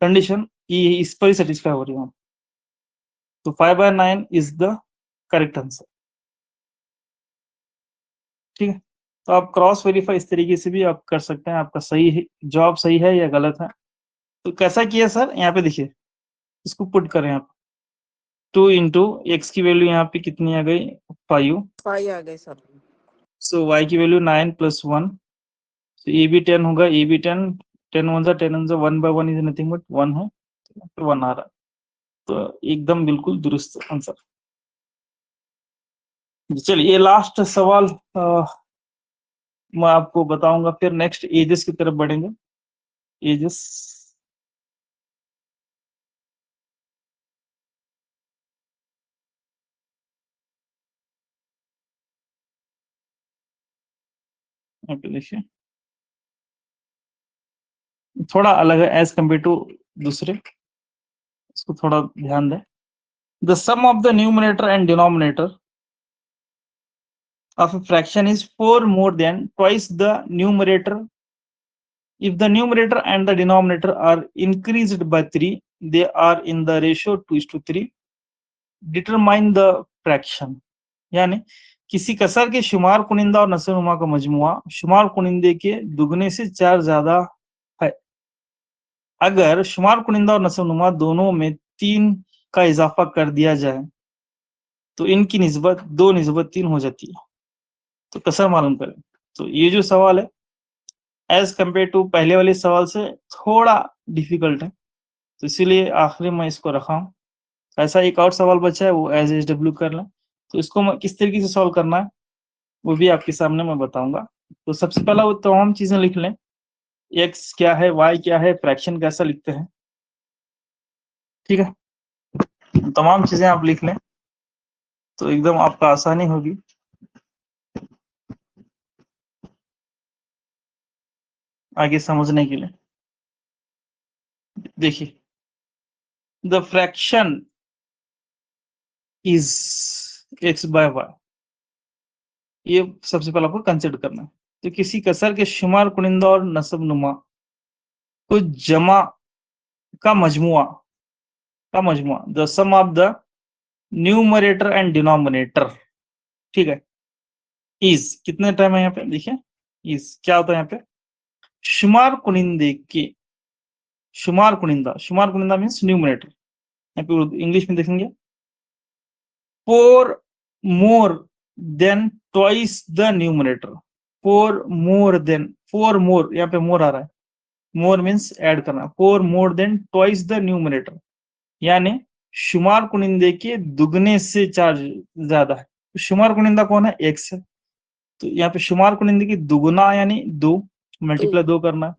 कंडीशन, ये इस पर ही सेटिस्फाई हो रही है, तो 5/9 इज द करेक्ट आंसर। ठीक है, तो आप क्रॉस वेरीफाई इस तरीके से भी आप कर सकते हैं, आपका सही है जवाब सही है या गलत है। तो कैसा किया सर, यहाँ पे देखिए, इसको पुट करें आप 2 इंटू एक्स की वैल्यू यहाँ पे कितनी आ गई 5, 5 आ गई सर। सो y की वैल्यू 9 + 1, तो ये भी 10 होगा, ये भी 10, 10 1 जा 1/1 इज नथिंग बट 1 है, तो 1 आ रहा है, तो एकदम बिल्कुल दुरुस्त आंसर। चलिए ये लास्ट सवाल मैं आपको बताऊंगा, फिर नेक्स्ट एजेस की तरफ बढ़ेंगे। एजेस देखिए थोड़ा अलग है एज कम्पेयर टू दूसरे, इसको थोड़ा ध्यान दें। The sum of the numerator and denominator of a fraction is 4 more than twice the numerator if the numerator and the denominator are increased by 3, they are in the ratio 2:3, determine the fraction। यानी किसी कसर के शुमार कुनिंदा और नसनुमा का मजमुआ शुमार कुनिंदे के दुगने से 4 ज्यादा है, अगर शुमार कुनिंदा और नसनुमा दोनों में 3 का इजाफा कर दिया जाए तो इनकी निस्बत 2:3 हो जाती है। तो कसर मालूम करें। तो ये जो सवाल है एज कम्पेयर टू पहले वाले सवाल से थोड़ा डिफिकल्ट है, तो इसीलिए आखिरी में इसको रखा हूँ। ऐसा एक और सवाल बचा है, वो एज SW कर लें। तो इसको किस तरीके से सॉल्व करना है वो भी आपके सामने मैं बताऊंगा। तो सबसे पहला वो तमाम चीजें लिख लें, एक्स क्या है, वाई क्या है, फ्रैक्शन कैसा लिखते हैं। ठीक है, तमाम चीजें आप लिख लें तो एकदम आपका आसानी होगी। आगे समझने के लिए देखिए, द फ्रैक्शन इज x/y, ये सबसे पहले आपको कंसिडर करना है। तो किसी कसर के शुमार कुनिंदा और नसब नुमा को जमा का मजमुआ the sum of the numerator and denominator, ठीक है, इज कितने टाइम है यहाँ पे देखिए, इज क्या होता है यहाँ पे, शुमार कुनिंदे के शुमार कुनिंदा मीन्स न्यूमरेटर, यहाँ पे इंग्लिश में देखेंगे 4 more than twice the numerator, 4 more यहाँ पे more आ रहा है, more means ऐड करना, 4 more than twice the numerator, यानी शुमार कुनिंदे के दुगने से 4 ज्यादा है। तो शुमार कुनिंदा कौन है, x है, तो यहाँ पे शुमार कुनिंदे की दुगुना यानी 2 मल्टीप्लाई 2 करना है,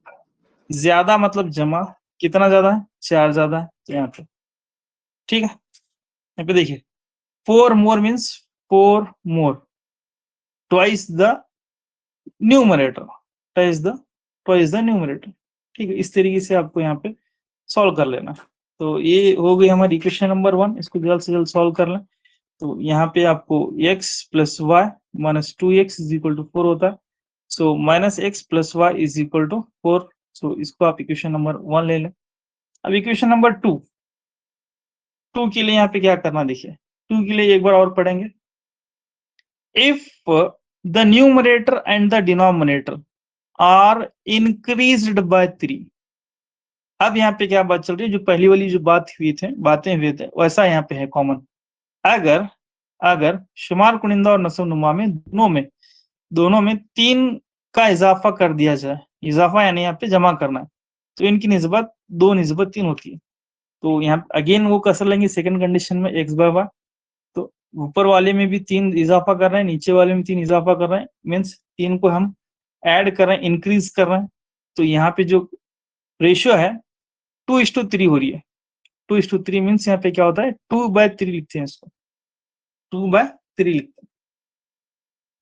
ज्यादा मतलब जमा, कितना ज्यादा है 4 ज्यादा है, तो यहाँ पे ठीक है। यहाँ पे देखिए 4 more means 4 more twice the numerator, twice the numerator, ठीक है। इस तरीके से आपको यहाँ पे सॉल्व कर लेना। तो ये हो गई हमारी इक्वेशन नंबर 1, इसको जल्द से जल्द सॉल्व कर लें। तो यहाँ पे आपको x + y - 2x = 4 होता है, सो -x + y = 4, सो इसको आप इक्वेशन नंबर 1 ले लें। अब इक्वेशन नंबर 2 के लिए यहाँ पे क्या करना, देखिए 2 के लिए एक बार और पढ़ेंगे। If the numerator and the denominator are increased by 3, अब यहाँ पे क्या बात चल रही है, जो पहली वाली जो बातें हुए थे वैसा यहाँ पे है कॉमन। अगर शुमार कुनिंदा और नस्ब नुमा में दोनों में 3 का इजाफा कर दिया जाए, इजाफा यानी यहाँ पे जमा करना है, तो इनकी निस्बत 2:3 होती है। तो यहाँ अगेन वो कसर लेंगे सेकंड कंडीशन में x/y, तो ऊपर वाले में भी 3 इजाफा कर रहे हैं, नीचे वाले में 3 इजाफा कर रहे हैं, मीन्स 3 को हम ऐड कर रहे हैं, इंक्रीज कर रहे हैं। तो यहाँ पे जो रेशियो है 2:3 हो रही है। 2:3 मीन्स यहाँ पे क्या होता है, 2/3 लिखते हैं इसको, 2/3 लिखते हैं।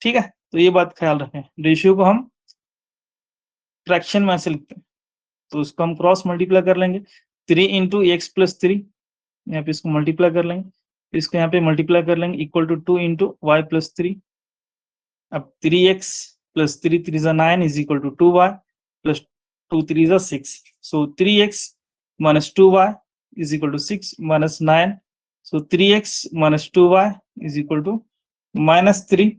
ठीक है, तो ये बात ख्याल रखें, रेशियो को हम फ्रैक्शन में ऐसे लिखते हैं। तो इसको हम क्रॉस मल्टीप्लाई कर लेंगे, 3 × x + 3, यहाँ पे इसको मल्टीप्लाई कर लेंगे, इसको यहाँ पे मल्टीप्लाई कर लेंगे, इक्वल टू 2 × y + 3। अब 3x + 3 3 = 9 is equal to 2y + 2 3 = 6। So 3x - 2y is equal to 6 - 9। So 3x - 2y is equal to -3।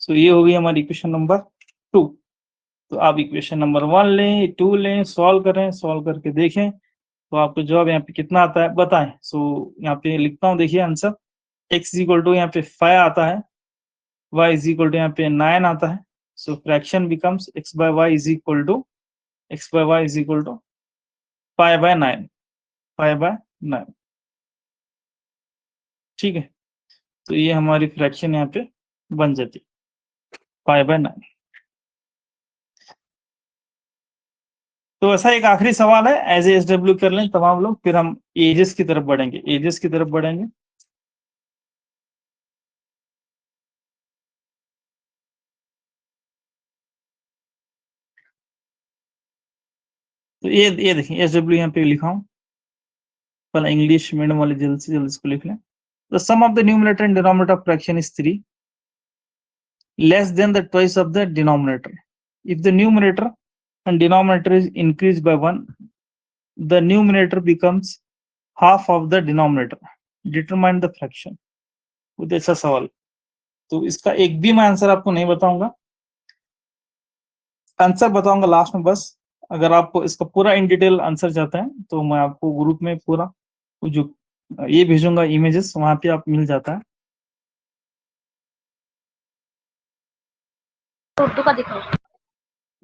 So ये हो गई हमारी इक्वेशन नंबर 2। तो आप इक्वेशन नंबर 1 लें, 2 लें, सॉल्व करें, सॉल्व करके देखें तो आपको जवाब यहाँ पे कितना आता है बताएं। सो यहाँ पे लिखता हूँ, देखिए आंसर, x इक्वल टू यहाँ पे 5 आता है, y इज इक्वल टू यहाँ पे 9 आता है। So fraction becomes x/y is equal to 5/9, 5/9। ठीक है, तो ये हमारी फ्रैक्शन यहाँ पे बन जाती है 5/9। तो ऐसा एक आखिरी सवाल है, एज SW कर लें तमाम लोग, फिर हम एजेस की तरफ बढ़ेंगे। तो ये देखिए SW यहाँ पे लिखा हूँ, पहले इंग्लिश मीडियम वाले जल्द से जल्द इसको लिख लें। The sum of the numerator and denominator of fraction is 3, less than the twice of the denominator. If the numerator and denominator is increased by 1, the numerator becomes half of the denominator. Determine the fraction. बहुत अच्छा सवाल। तो इसका एक भी मैं answer आपको नहीं बताऊंगा, आंसर बताऊंगा लास्ट में बस। अगर आपको इसका पूरा इन डिटेल आंसर चाहते हैं तो मैं आपको ग्रुप में पूरा जो ये भेजूंगा इमेजेस, वहां पे आप मिल जाता है। उर्दू का दिखाओ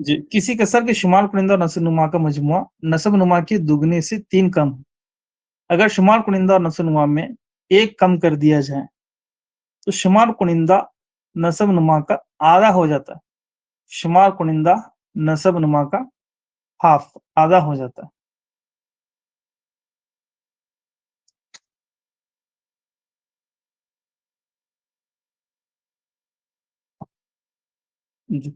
जी, किसी कसर के शुमार कुनिंदा और नस्ब नुमा का मजमुआ नस्ब नुमा के दुगने से 3 कम है। अगर शुमार कुनिंदा और नस्ब नुमा में 1 कम कर दिया जाए तो शुमार कुनिंदा नस्ब नुमा का आधा हो जाता है। शुमार कुनिंदा नस्ब नुमा का हाफ, आधा हो जाता है। जी,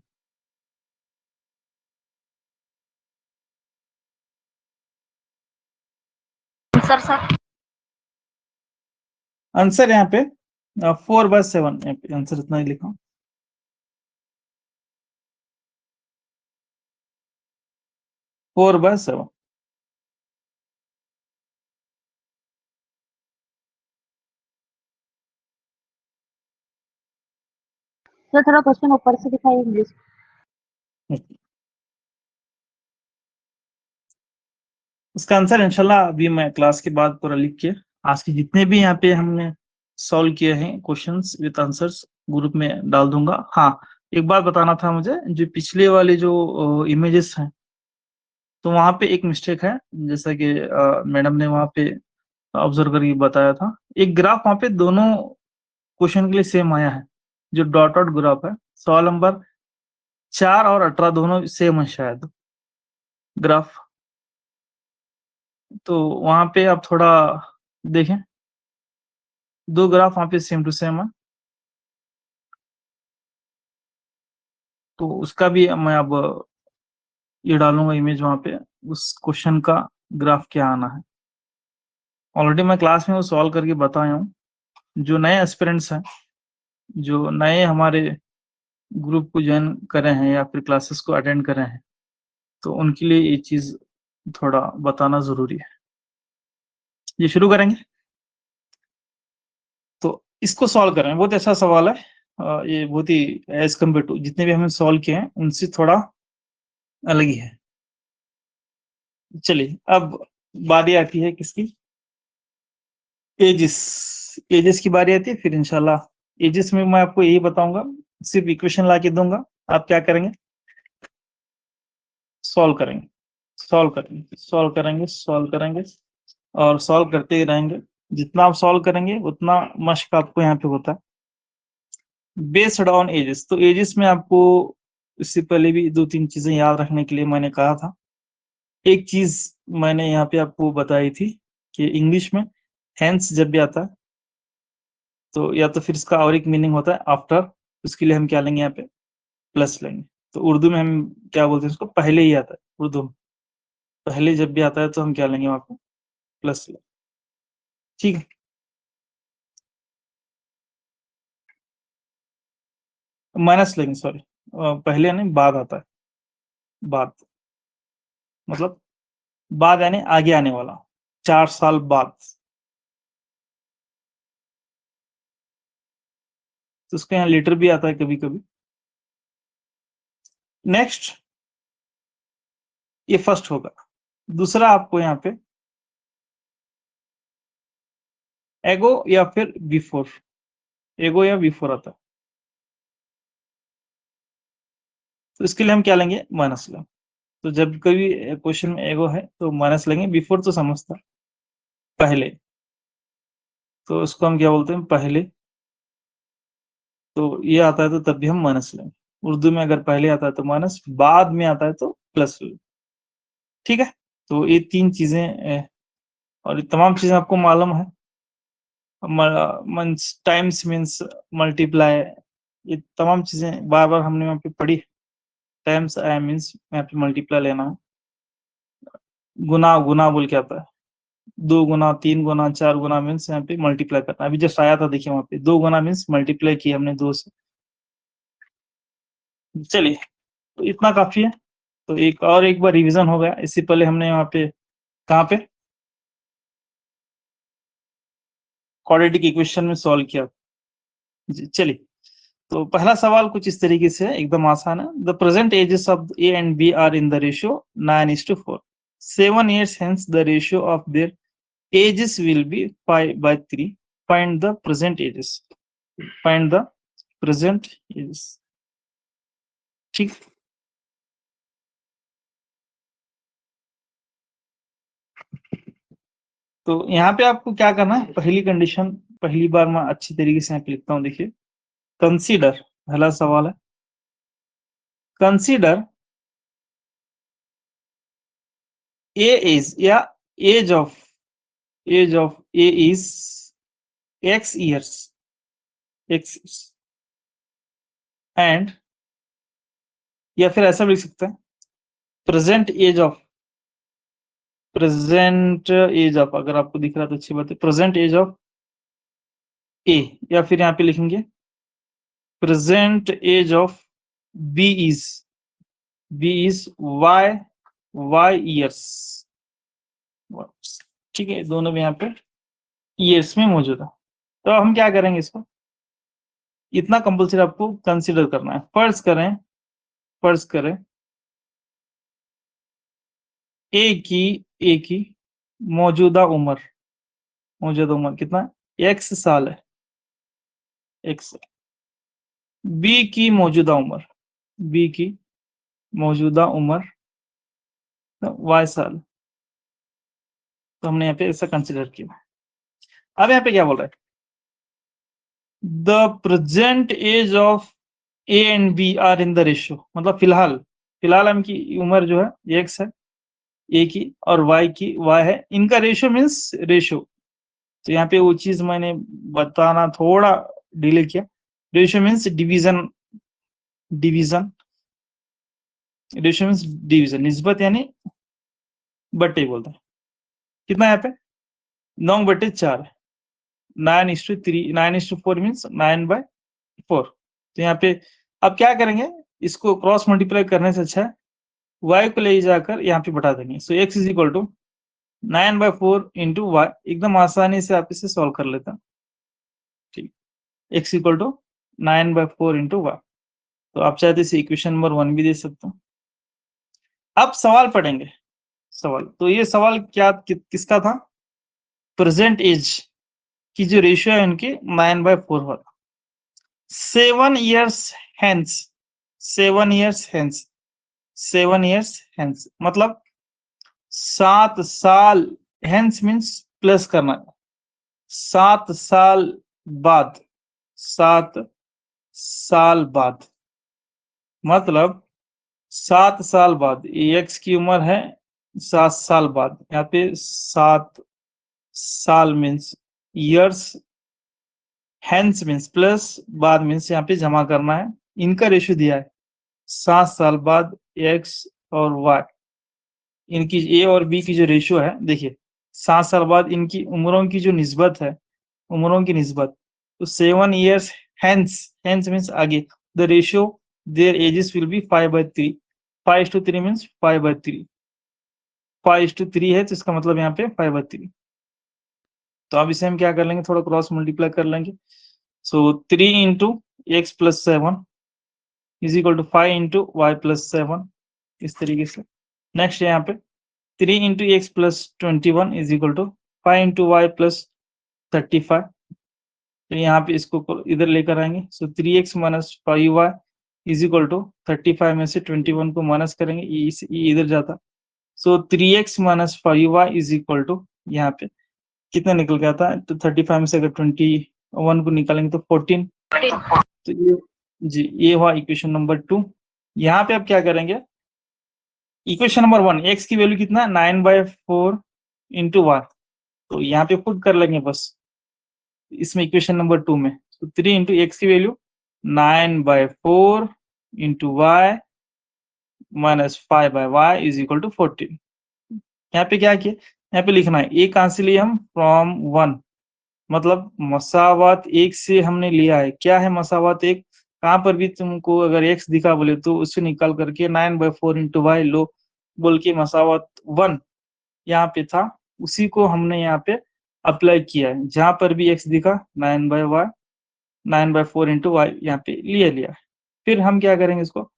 सर आंसर यहाँ पे 4/7, यहाँ पे आंसर इतना ही लिखा हूं, 4/7। तो थोड़ा क्वेश्चन ऊपर से दिखाइए इंग्लिश। इसका आंसर इंशाल्लाह अभी मैं क्लास के बाद पूरा लिख के आज के जितने भी यहाँ पे हमने सॉल्व किए हैं क्वेश्चंस विद आंसर्स ग्रुप में डाल दूंगा। हाँ, एक बात बताना था मुझे, जो पिछले वाले जो इमेजेस हैं तो वहां पे एक मिस्टेक है, जैसा कि मैडम ने वहां पे ऑब्जर्व करके बताया था। एक ग्राफ वहां पे दोनों क्वेश्चन के लिए सेम आया है, जो डॉट डॉट ग्राफ है। सवाल नंबर 4 और 18 दोनों सेम है शायद ग्राफ। तो वहां पे आप थोड़ा देखें, 2 ग्राफ वहां पे सेम टू सेम है। तो उसका भी मैं अब ये डालूंगा इमेज वहां पे, उस क्वेश्चन का ग्राफ क्या आना है। ऑलरेडी मैं क्लास में वो सॉल्व करके बताया हूँ। जो नए एस्पिरेंट्स हैं, जो नए हमारे ग्रुप को ज्वाइन करे हैं या फिर क्लासेस को अटेंड करे हैं, तो उनके लिए ये चीज थोड़ा बताना जरूरी है। ये शुरू करेंगे, तो इसको सॉल्व करें। बहुत अच्छा सवाल है, ये बहुत ही एज कम्पेयर टू जितने भी हमने सॉल्व किए हैं उनसे थोड़ा अलग ही है। चलिए अब बारी आती है किसकी, एजिस। एजिस की बारी आती है, फिर इंशाल्लाह एजिस में मैं आपको यही बताऊंगा, सिर्फ इक्वेशन ला के दूंगा, आप क्या करेंगे, सॉल्व करेंगे, सॉल्व करेंगे, सॉल्व करेंगे, सॉल्व करेंगे और सॉल्व करते ही रहेंगे। जितना आप सॉल्व करेंगे उतना मश्क आपको यहाँ पे होता है। बेस्ड ऑन एजेस, तो एजेस में आपको इससे पहले भी 2-3 चीजें याद रखने के लिए मैंने कहा था। एक चीज मैंने यहाँ पे आपको बताई थी कि इंग्लिश में हेंस जब भी आता है तो या तो फिर इसका और एक मीनिंग होता है आफ्टर, उसके लिए हम क्या लेंगे, यहाँ पे प्लस लेंगे। तो उर्दू में हम क्या बोलते हैं इसको, पहले ही आता है उर्दू में, पहले जब भी आता है तो हम क्या लेंगे वहां पे, प्लस लेंगे। ठीक है, माइनस लेंगे, सॉरी, पहले नहीं, बाद आता है, बाद मतलब बाद यानी आगे आने वाला, 4 साल बाद, तो उसका यहाँ लेटर भी आता है कभी कभी। नेक्स्ट, ये फर्स्ट होगा। दूसरा आपको यहाँ पे एगो या फिर बिफोर, एगो या बिफोर आता है, तो इसके लिए हम क्या लेंगे, माइनस लेंगे। तो जब कभी क्वेश्चन में एगो है तो माइनस लेंगे, बिफोर तो समझता पहले, तो उसको हम क्या बोलते हैं, पहले। तो ये आता है तो तब भी हम माइनस लेंगे। उर्दू में अगर पहले आता है तो माइनस, बाद में आता है तो प्लस लेंगे। ठीक है, तो ये 3 चीजें और ये तमाम चीजें आपको मालूम है। टाइम्स मीन्स मल्टीप्लाई, ये तमाम चीजें बार बार हमने वहाँ पे पढ़ी। टाइम्स आई मीन्स यहाँ पे मल्टीप्लाई लेना है। गुना, गुना बोल के आता है, 2 गुना, 3 गुना, 4 गुना मीन्स यहाँ पे मल्टीप्लाई करना। अभी जस्ट आया था, देखिए वहाँ पे 2 गुना मीन्स मल्टीप्लाई किया हमने 2 से। चलिए, तो इतना काफी है। तो एक बार रिवीजन हो गया। इससे पहले हमने यहाँ पे कहाँ पे क्वाड्रेटिक इक्वेशन में सॉल्व किया। चलिए, तो पहला सवाल कुछ इस तरीके से है, एकदम आसान है। The present ages of A and B are in the ratio 9:4। 7 years hence the ratio of their ages will be 5/3. Find the present ages. Find the present ages. ठीक, तो यहाँ पे आपको क्या करना है, पहली कंडीशन, पहली बार मैं अच्छी तरीके से यहाँ पे लिखता हूँ, देखिए। कंसीडर, पहला सवाल है, कंसीडर ए इज या age of A is x years, x and, या फिर ऐसा भी लिख सकते हैं, प्रेजेंट एज ऑफ, अगर आपको दिख रहा है तो अच्छी बात है, प्रेजेंट एज ऑफ ए, या फिर यहाँ पे लिखेंगे present age of B is y years। ठीक है, दोनों भी यहाँ पे ईयर्स में मौजूद है। तो हम क्या करेंगे, इसको इतना कंपल्सरी आपको कंसीडर करना है। फर्ज करें ए की मौजूदा उम्र कितना, x साल है, x। बी की मौजूदा उम्र y साल, तो हमने यहाँ पे ऐसा कंसीडर किया। अब यहाँ पे क्या बोल रहा है, the present age of A and B are in the ratio, मतलब फिलहाल इनकी उम्र जो है x है, ए की, और y है, इनका रेशियो मीन्स रेशियो। तो यहाँ पे वो चीज मैंने बताना थोड़ा डिले किया। Ratio means division, ratio means division, निस्बत यानी बट्टे बोलते हैं। कितना यहाँ पे 9/4 है, 9:4 मीन्स 9/4। तो यहाँ पे अब क्या करेंगे, इसको क्रॉस मल्टीप्लाई करने से अच्छा है y को ले जाकर यहाँ पे बढ़ा देंगे। So x is equal to 9/4 into y, एकदम आसानी से आप इसे सॉल्व कर लेते हैं। ठीक, x equal to 9/4 into y. तो आप चाहते इसे इक्वेशन नंबर 1 भी दे सकते हैं। अब सवाल पढ़ेंगे, सवाल। तो ये सवाल क्या किसका था? प्रेजेंट एज की जो रेशियो है उनकी 9/4 वाला। 7 years hence, 7 years hence, 7 years hence मतलब 7 साल, hence मीन्स प्लस करना, 7 साल बाद, 7 साल बाद मतलब 7 साल बाद, एक्स की उम्र है 7 साल बाद, यहाँ पे 7 साल means years, hence means plus, बाद मीन्स यहाँ पे जमा करना है। इनका रेशियो दिया है 7 साल बाद एक्स और वाई, इनकी ए और बी की जो रेशियो है, देखिए 7 साल बाद इनकी उम्रों की जो निस्बत है, उम्रों की निस्बत, तो 7 years hence, hence मीन्स आगे, the ratio there edges will be 5/3, 5:3 means 5/3, 5:3 है तो इसका मतलब यहाँ पे 5/3। तो अब इसे हम क्या कर लेंगे, थोड़ा क्रॉस मल्टीप्लाई कर लेंगे। So 3 into x plus 7 is equal to 5 into y plus 7, इस तरीके से। नेक्स्ट है यहाँ पे 3 into x plus 21 is equal to 5 into y plus 35। तो यहाँ पे इसको इधर लेकर आएंगे। सो 3x minus 5y is equal to 35 में से 21 को माइनस करेंगे, ये इधर जाता। सो 3x minus 5y is equal to यहाँ पे कितना निकल के आता है, तो 35 में से अगर 21 को निकालेंगे तो 14। तो ये जी, ये हुआ इक्वेशन नंबर 2। यहाँ पे अब क्या करेंगे, इक्वेशन नंबर 1 x की वैल्यू कितना है 9/4 इंटू y, तो यहाँ पे पुट कर लेंगे बस इसमें इक्वेशन नंबर 2 में। तो 3 इंटू एक्स की value 9/4 into y minus 5/y is equal to 14। यहाँ पे क्या किया, यहाँ पे लिखना है ए कहां से लिए हम, फ्रॉम 1, मतलब मसावात एक से हमने लिया है। क्या है मसावात एक, कहां पर भी तुमको अगर x दिखा बोले तो उससे निकाल करके 9/4 इंटू वाई लो बोल के मसावात 1 यहाँ पे था, उसी को हमने यहाँ पे अप्लाई किया है। जहां पर भी x दिखा 9/4 इंटू वाई यहाँ पे लिया। फिर हम क्या करेंगे, इसको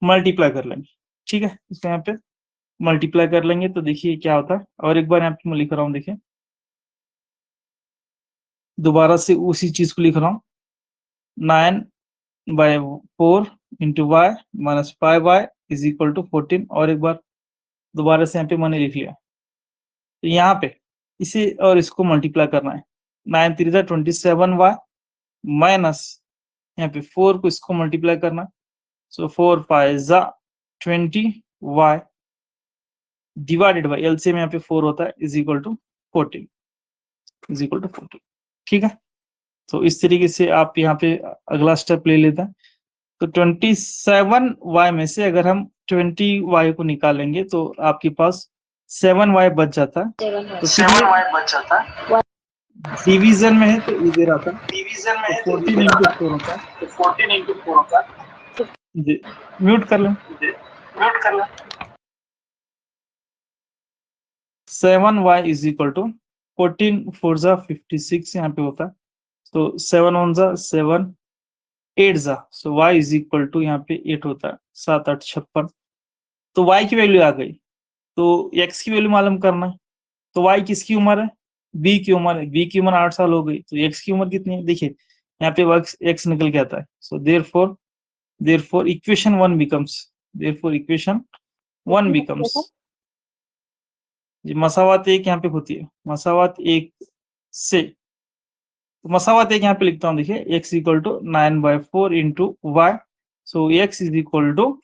मल्टीप्लाई कर लेंगे। ठीक है, इसको यहाँ पे मल्टीप्लाई कर लेंगे तो देखिए क्या होता है। और एक बार यहाँ पे मैं लिख रहा हूँ, देखिए दोबारा से उसी चीज को लिख रहा हूँ, 9/4 into y minus 5y is equal to 14। और एक बार दोबारा से यहाँ पे मैंने लिख लिया। तो यहाँ पे इसे और इसको मल्टीप्लाई करना है, 9 3 27y माइनस यहाँ पे 4 को इसको मल्टीप्लाई करना, सो 4 5 20y डिवाइडेड बाई एलसीएम यहाँ पे 4 होता है is equal to 14, is equal to 14। ठीक है, तो इस तरीके से आप यहाँ पे अगला स्टेप ले लेते हैं। तो 27y में से अगर हम 20y को निकालेंगे तो आपके पास 7y बच जाता है। तो 7y बच जाता है, डिवीजन में है तो इधर आता है, डिवीजन में है तो 14 into 4 होता है, तो 14 into 4 होता है। जी, म्यूट कर लें, म्यूट कर लें। 7y इज इक्वल टू 14 4 जा 56 यहाँ पे होता है, तो 7 1 जा 7 8 जा, सो y इज इक्वल टू यहाँ पे 8 होता है, 7 8 56। तो y की वैल्यू आ गई, तो x की वैल्यू मालूम करना है। तो y किसकी उम्र है, b की उम्र है, b की उम्र 8 साल हो गई, तो x की उम्र कितनी है, देखिए यहाँ पे x निकल के आता है। So therefore equation 1 becomes, therefore equation 1 becomes, मसावात एक यहाँ पे होती है, मसावात एक से, तो मसावात एक यहाँ पे लिखता हूँ, देखिए x equal to 9/4 into y, so x is equal to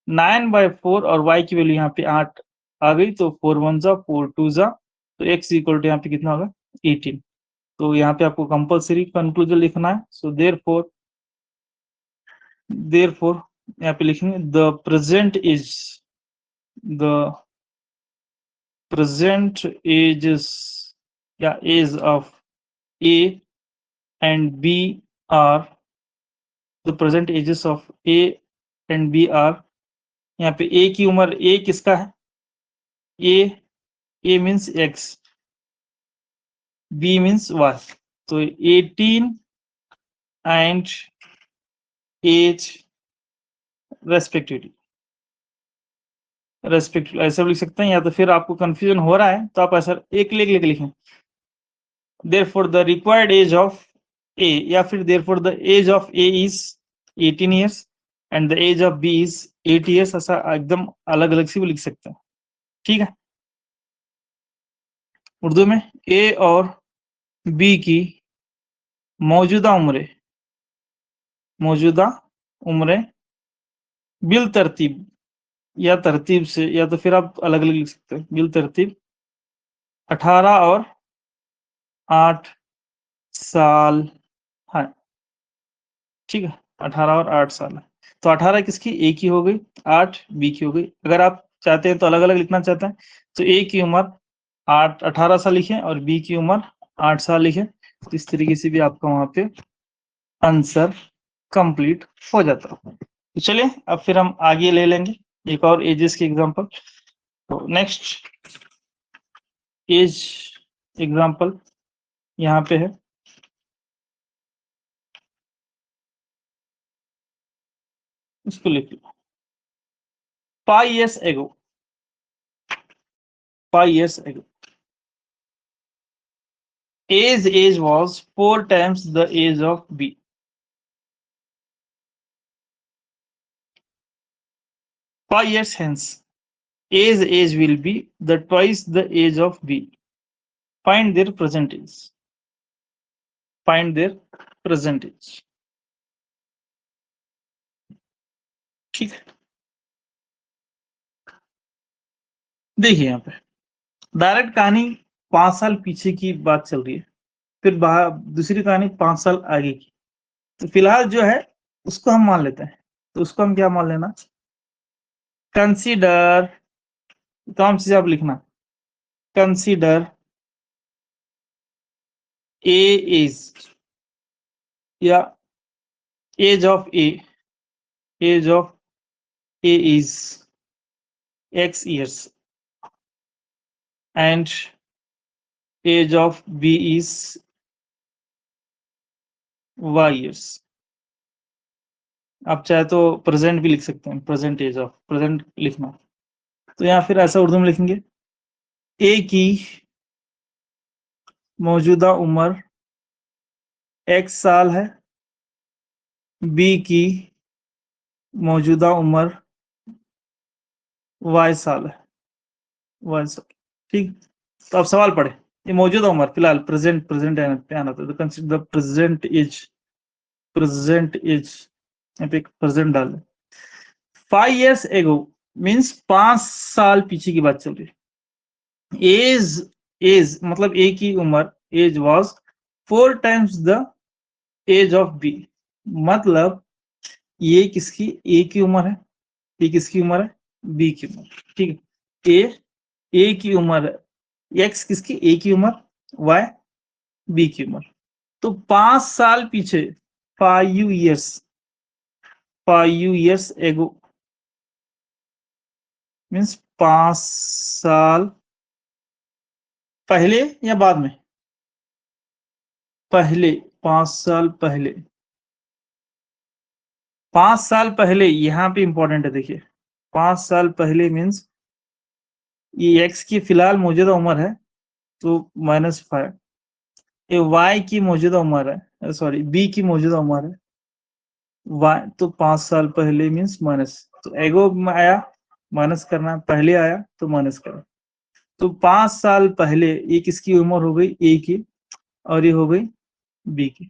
9/4 और y की वैल्यू यहाँ पे 8 आ गई, तो 4 1 जा 4 2 जा, तो x इक्वल टू यहाँ पे कितना होगा 18। तो यहाँ पे आपको कंपल्सरी कंक्लूजन लिखना है। सो देयरफॉर यहाँ पे लिखेंगे द प्रेजेंट एजेस या age of A and B are, the present ages of A and B are, यहाँ पे A की उम्र, A किसका है, A means X, B means Y, तो 18 and age respectively। रेस्पेक्ट ऐसे भी लिख सकते हैं, या तो फिर आपको कंफ्यूजन हो रहा है तो आप ऐसा एक लिख लिखें therefore the required age of A, या फिर therefore the age of A is 18 years and the age of B is 8 years, ऐसा एकदम अलग अलग से भी लिख सकते हैं। ठीक है, उर्दू में A और B की मौजूदा उम्रें बिल तरतीब या तरतीब से, या तो फिर आप अलग अलग लिख सकते हैं बिल तरतीब 18 और 8 साल है। ठीक है, 18 और 8 साल है, तो 18 किसकी, ए की हो गई, 8 बी की हो गई। अगर आप चाहते हैं तो अलग अलग लिखना चाहते हैं तो ए की उम्र 18 साल लिखें और बी की उम्र 8 साल लिखें, तो इस तरीके से भी आपका वहां पे आंसर कंप्लीट हो जाता है। तो चलिए अब फिर हम आगे ले लेंगे एक और एजेस की एग्जांपल। तो नेक्स्ट एज एग्जांपल यहाँ पे है, इसको लिख लो 5 years ago, 5 years ago A's age was 4 times the age of B. 5 years hence, A's age will be the twice the age of B. Find their present age. Find their present age. ठीक है, देखिए यहाँ पे direct कहानी 5 साल पीछे की बात चल रही है, फिर दूसरी कहानी 5 साल आगे की। तो फिलहाल जो है उसको हम मान लेते हैं, तो उसको हम क्या मान लेना, कंसीडर, काम चीज आप लिखना, कंसीडर ए एज या age of A, age of A is x years and age of B is y years. आप चाहे तो प्रेजेंट भी लिख सकते हैं, प्रेजेंट एज ऑफ, प्रेजेंट लिखना। तो या फिर ऐसा उर्दू में लिखेंगे ए की मौजूदा उम्र x साल है, बी की मौजूदा उम्र y साल है, y साल। ठीक, तो अब सवाल पढ़े, ये मौजूदा उम्र फिलहाल प्रेजेंट पे आना था, तो consider the present age, present age यहाँ पे प्रेजेंट डाल 5 years ago मीन्स 5 साल पीछे की बात चल रही है। एज मतलब ए की उम्र, age was 4 times the age of B, मतलब ये किसकी, ए की उम्र है, ये किसकी उम्र है, बी की उम्र। ठीक है, ए की उम्र है, एक्स किसकी, ए की उम्र, वाई बी की उम्र। तो 5 साल पीछे, 5 years एगो मीन्स 5 साल पहले या बाद में, पहले, 5 साल पहले, 5 साल पहले यहाँ पे इंपॉर्टेंट है। देखिए 5 साल पहले मीन्स ये एक्स की फिलहाल मौजूदा उम्र है तो -5, ये वाई की मौजूदा उम्र है, सॉरी बी की मौजूदा उम्र है वाई, तो 5 साल पहले मीन्स माइनस, तो एगो आया माइनस करना, पहले आया तो माइनस करो, तो 5 साल पहले ये किसकी उम्र हो गई, ए की, और ये हो गई बी की।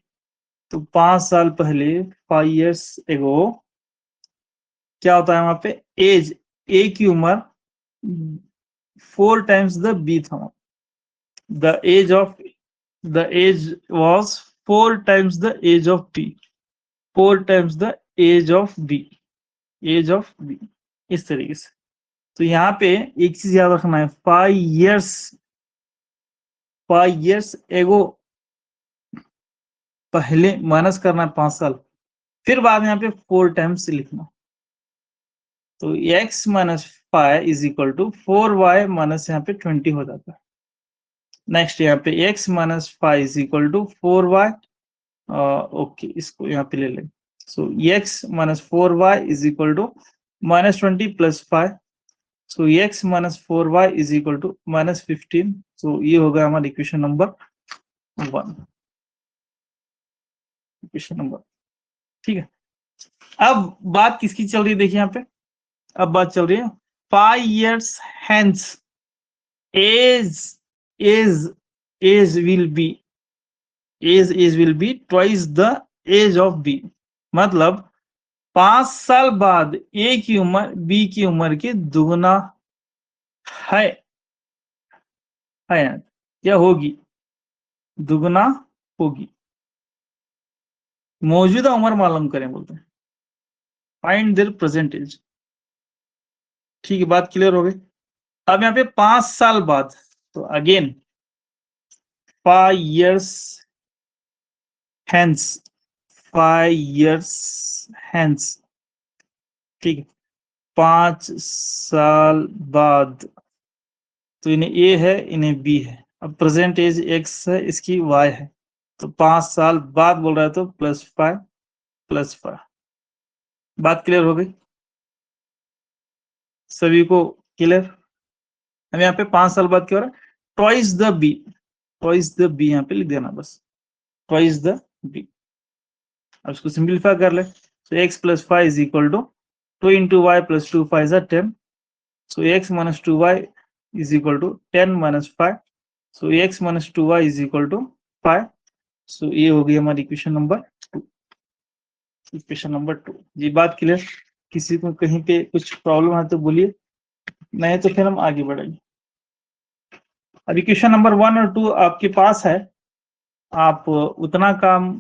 तो 5 साल पहले 5 years एगो क्या होता है वहां पे, एज ए की उम्र 4 times द बी था, the age was 4 times the age of B, 4 times the age of B, age of B, इस तरीके से। तो यहाँ पे एक चीज याद रखना है, 5 years एगो पहले माइनस करना है 5 साल, फिर बाद में यहाँ पे 4 times लिखना, तो x minus 5 is equal to 4y minus यहाँ पे 20 हो जाता है। नेक्स्ट यहाँ पे x minus 5 is equal to 4y, okay इसको यहाँ पे ले लें, so x minus 4y is equal to -20 + 5, so x minus 4y is equal to minus 15। So ये होगा हमारा इक्वेशन नंबर 1, इक्वेशन नंबर, ठीक है। अब बात किसकी चल रही है देखिए यहाँ पे, अब बात चल रही है 5 years hence age will be twice the age of b। मतलब 5 साल बाद ए की उम्र बी की उम्र के दुगना है या होगी, दुगना होगी। मौजूदा उम्र मालूम करें बोलते हैं, फाइंड देयर प्रेजेंट एज। ठीक है, बात क्लियर हो गई। अब यहाँ पे 5 साल बाद, तो again 5 years hence, 5 years hence, ठीक है, 5 साल बाद, तो इन्हें ए है इन्हें बी है। अब प्रेजेंट एज एक्स है, इसकी वाई है, तो 5 साल बाद बोल रहा है तो +5 बात क्लियर हो गई सभी को, क्लियर। हम यहाँ पे 5 साल बाद क्या हो रहा है, ट्वाइस द बी यहाँ पे लिख देना बस, ट्वाइस द बी। अब इसको सिंप्लीफाई कर ले, तो x + 5 is equal to 2 × y + 2 5 is 10। So x - 2y is equal to 10 - 5। So x - 2y is equal to 5। So ये हो गई हमारी इक्वेशन नंबर 2, इक्वेशन नंबर 2। जी बात क्लियर, किसी को कहीं पे कुछ प्रॉब्लम है तो बोलिए, नहीं तो फिर हम आगे बढ़ेंगे। अब इक्वेशन नंबर 1 और 2 आपके पास है, आप उतना काम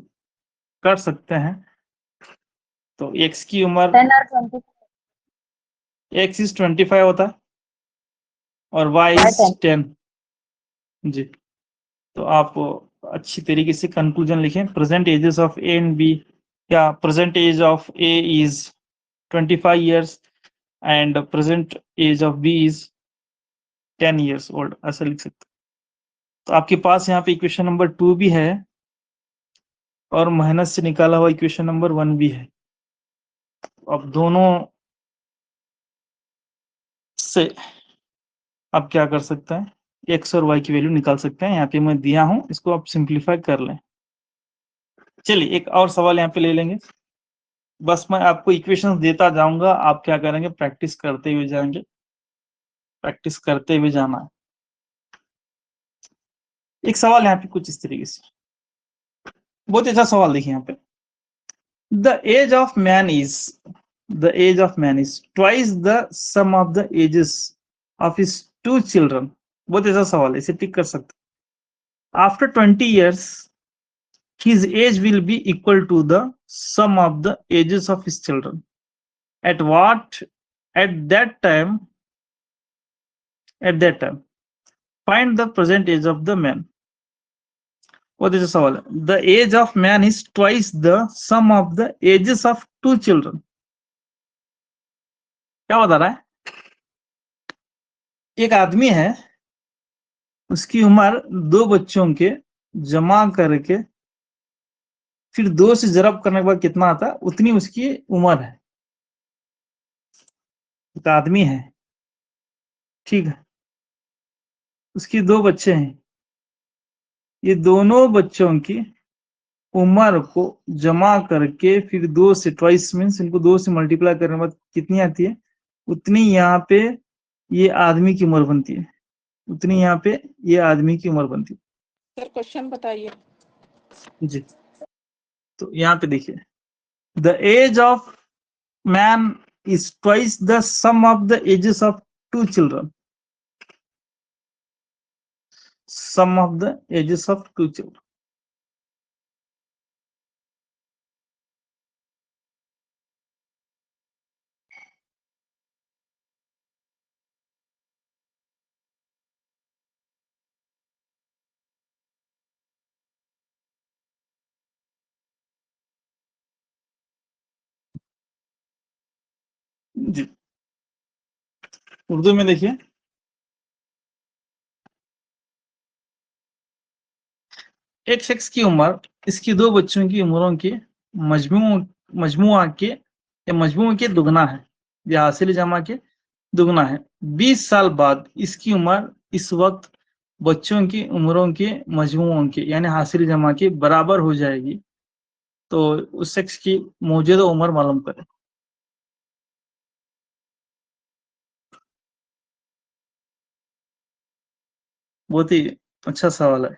कर सकते हैं। तो x की उम्र 10 और 20 x is 25 होता है और y is 10। जी, तो आप अच्छी तरीके से कंक्लूजन लिखें। Present ages of A and B, या present age of A is 25 years and present age of B is 10 years old, ऐसा लिख सकते। तो आपके पास यहाँ पे इक्वेशन नंबर 2 भी है और मेहनत से निकाला हुआ इक्वेशन नंबर 1 भी है। अब दोनों से आप क्या कर सकते हैं, एक्स और वाई की वैल्यू निकाल सकते हैं। यहाँ पे मैं दिया हूं, इसको आप सिंप्लीफाई कर लें। चलिए एक और सवाल यहाँ पे ले लेंगे, बस मैं आपको इक्वेशंस देता जाऊंगा, आप क्या करेंगे, प्रैक्टिस करते हुए जाएंगे, प्रैक्टिस करते हुए जाना है। एक सवाल यहाँ पे कुछ इस तरीके से, बहुत अच्छा सवाल देखिए यहाँ पे, the age of man is twice the sum of the ages of his 2 children. बहुत अच्छा सवाल है, इसे टिक कर सकते। After 20 years his age will be equal to the sum of the ages of his children at that time find the present age of the man। what is the सवाल है, the age of man is twice the sum of the ages of 2 children। क्या बता रहा है, एक आदमी है, उसकी उम्र 2 बच्चों के जमा करके फिर 2 से जरब करने के बाद कितना आता है, उतनी उसकी उम्र है। एक आदमी है, ठीक है, उसकी 2 बच्चे हैं, ये दोनों बच्चों की उम्र को जमा करके फिर 2 से ट्वाइस मीन्स इनको 2 से मल्टीप्लाई करने के बाद कितनी आती है, उतनी यहाँ पे ये आदमी की उम्र बनती है, उतनी यहाँ पे ये आदमी की उम्र बनती है। सर क्वेश्चन बताइए। जी, तो यहाँ पे देखिए, the age of man is twice the sum of the ages of 2 children, sum of the ages of 2 children. जी, उर्दू में देखिए, एक शख्स की उम्र इसकी 2 बच्चों की उम्रों के मजमुआ के दुगना है, या हासिल जमा के दुगना है। 20 साल बाद इसकी उम्र इस वक्त बच्चों की उम्रों के मजमूओं के यानी हासिल जमा के बराबर हो जाएगी, तो उस शख्स की मौजूदा उम्र मालूम करें। बहुत ही अच्छा सवाल है।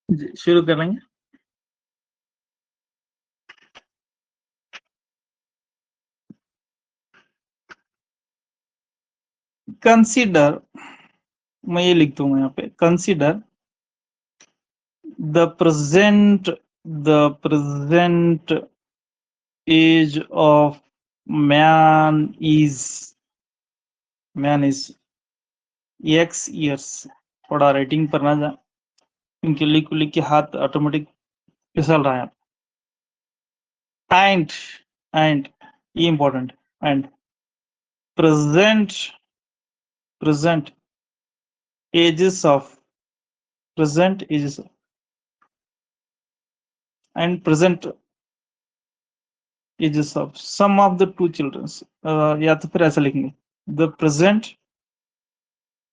जी, शुरू करेंगे। कंसीडर, मैं ये लिख दूंगा यहाँ पे, consider the present age of man is x years। थोड़ा राइटिंग पर ना जा, क्योंकि लिख लिख के हाथ ऑटोमेटिक फिसल रहा है। एंड ये important, and present ages of present ages and present ages of some of the two children, या तो फिर ऐसा लिखेंगे, the present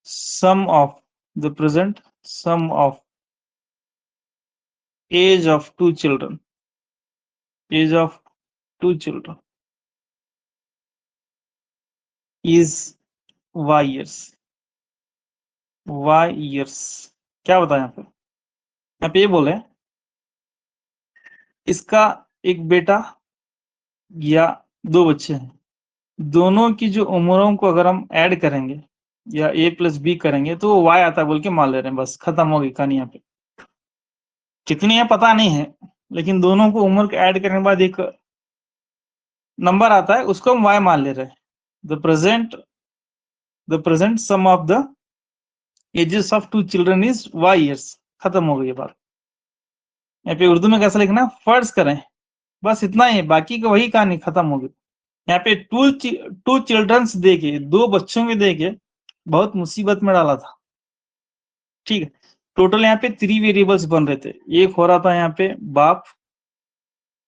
sum of age of two children is y years। क्या बताया यहाँ पे ये बोले, इसका एक बेटा या दो बच्चे हैं, दोनों की जो उम्रों को अगर हम ऐड करेंगे या a+b करेंगे तो y आता है बोल के मान ले रहे हैं, बस खत्म हो गई कहानी। यहाँ पे कितनी है पता नहीं है, लेकिन दोनों को उम्र को ऐड करने के बाद एक नंबर आता है, उसको हम y मान ले रहे हैं। The present sum of the ages of two children is y years। खत्म हो गई बात। यहाँ पे उर्दू में कैसा लिखना, फर्ज करें, बस इतना ही है, बाकी का वही कहानी खत्म हो गई। यहाँ पे टू चिल्ड्रंस दे के, दो बच्चों के दे के बहुत मुसीबत में डाला था। ठीक है, टोटल यहाँ पे 3 वेरिएबल्स बन रहे थे। एक हो रहा था यहाँ पे बाप,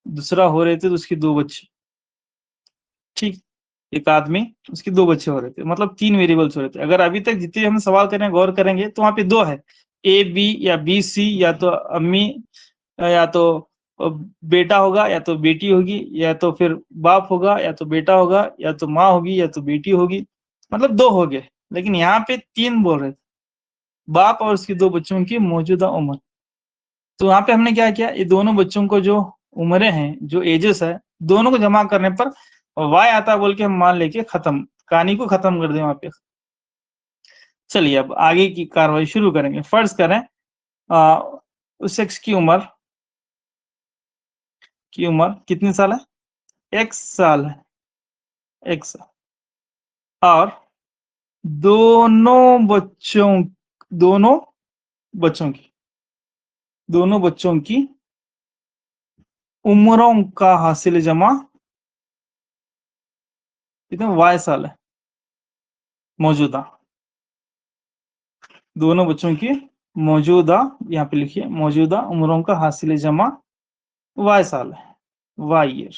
दूसरा हो रहे थे तो उसके 2 बच्चे। ठीक, एक आदमी, उसके 2 बच्चे हो रहे थे, मतलब 3 वेरिएबल्स हो रहे थे। अगर अभी तक जितने हम सवाल करें गौर करेंगे तो वहां पे 2 है, ए बी या बी सी, या तो अम्मी या तो बेटा होगा या तो बेटी होगी, या तो फिर बाप होगा या तो बेटा होगा, या तो माँ होगी या तो बेटी होगी, मतलब 2 हो गए। लेकिन यहाँ पे 3 बोल रहे थे, बाप और उसके 2 बच्चों की मौजूदा उम्र। तो यहाँ पे हमने क्या किया, ये दोनों बच्चों को जो उम्रें हैं, जो एजेस है, दोनों को जमा करने पर y आता बोल के हम मान लेके खत्म, कहानी को खत्म कर दें वहां पे। चलिए अब आगे की कार्रवाई शुरू करेंगे। फर्ज करें उस शख्स की उम्र कितनी साल है, x साल है, x, और दोनों बच्चों की उम्रों का हासिल जमा कितने y साल है मौजूदा। दोनों बच्चों की मौजूदा, यहाँ पे लिखिए, मौजूदा उम्रों का हासिल जमा y साल है, y ईयर।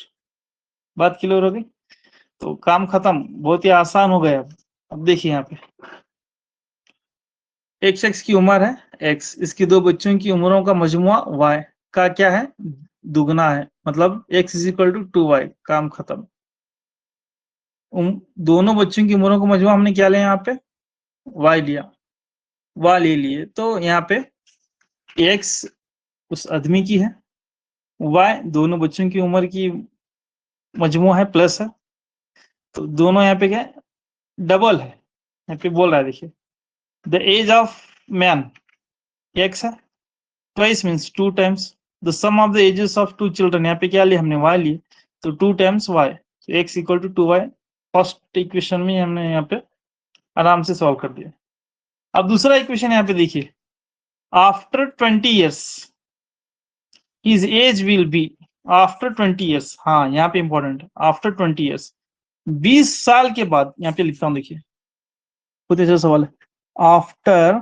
बात क्लियर हो गई, तो काम खत्म, बहुत ही आसान हो गया। अब देखिए यहाँ पे एक शख्स की उम्र है x, इसकी 2 बच्चों की उम्रों का मजमुआ y का क्या है, दुगना है, मतलब x = 2y। काम खत्म। दोनों बच्चों की उम्रों का मजमुआ हमने क्या लिया, यहाँ पे y लिया, y ले लिए, तो यहाँ पे x उस आदमी की है, y दोनों बच्चों की उम्र की मजमुआ है, प्लस है, तो दोनों यहाँ पे क्या है, डबल है। यहाँ पे बोल रहा है, देखिए, the age of man x है, twice means 2 times the sum of the ages of 2 children. यहाँ पे क्या लिए हमने, y लिए, तो 2 टाइम्स y, तो x = 2y। फर्स्ट इक्वेशन में हमने यहाँ पे आराम से सॉल्व कर दिया। अब दूसरा इक्वेशन यहाँ पे देखिए, after 20 years his age will be after 20 years, हाँ यहाँ पे इंपॉर्टेंट है, आफ्टर 20 years 20 साल के बाद, यहाँ पे लिखता हूँ देखिए, खुद ऐसा सवाल है, आफ्टर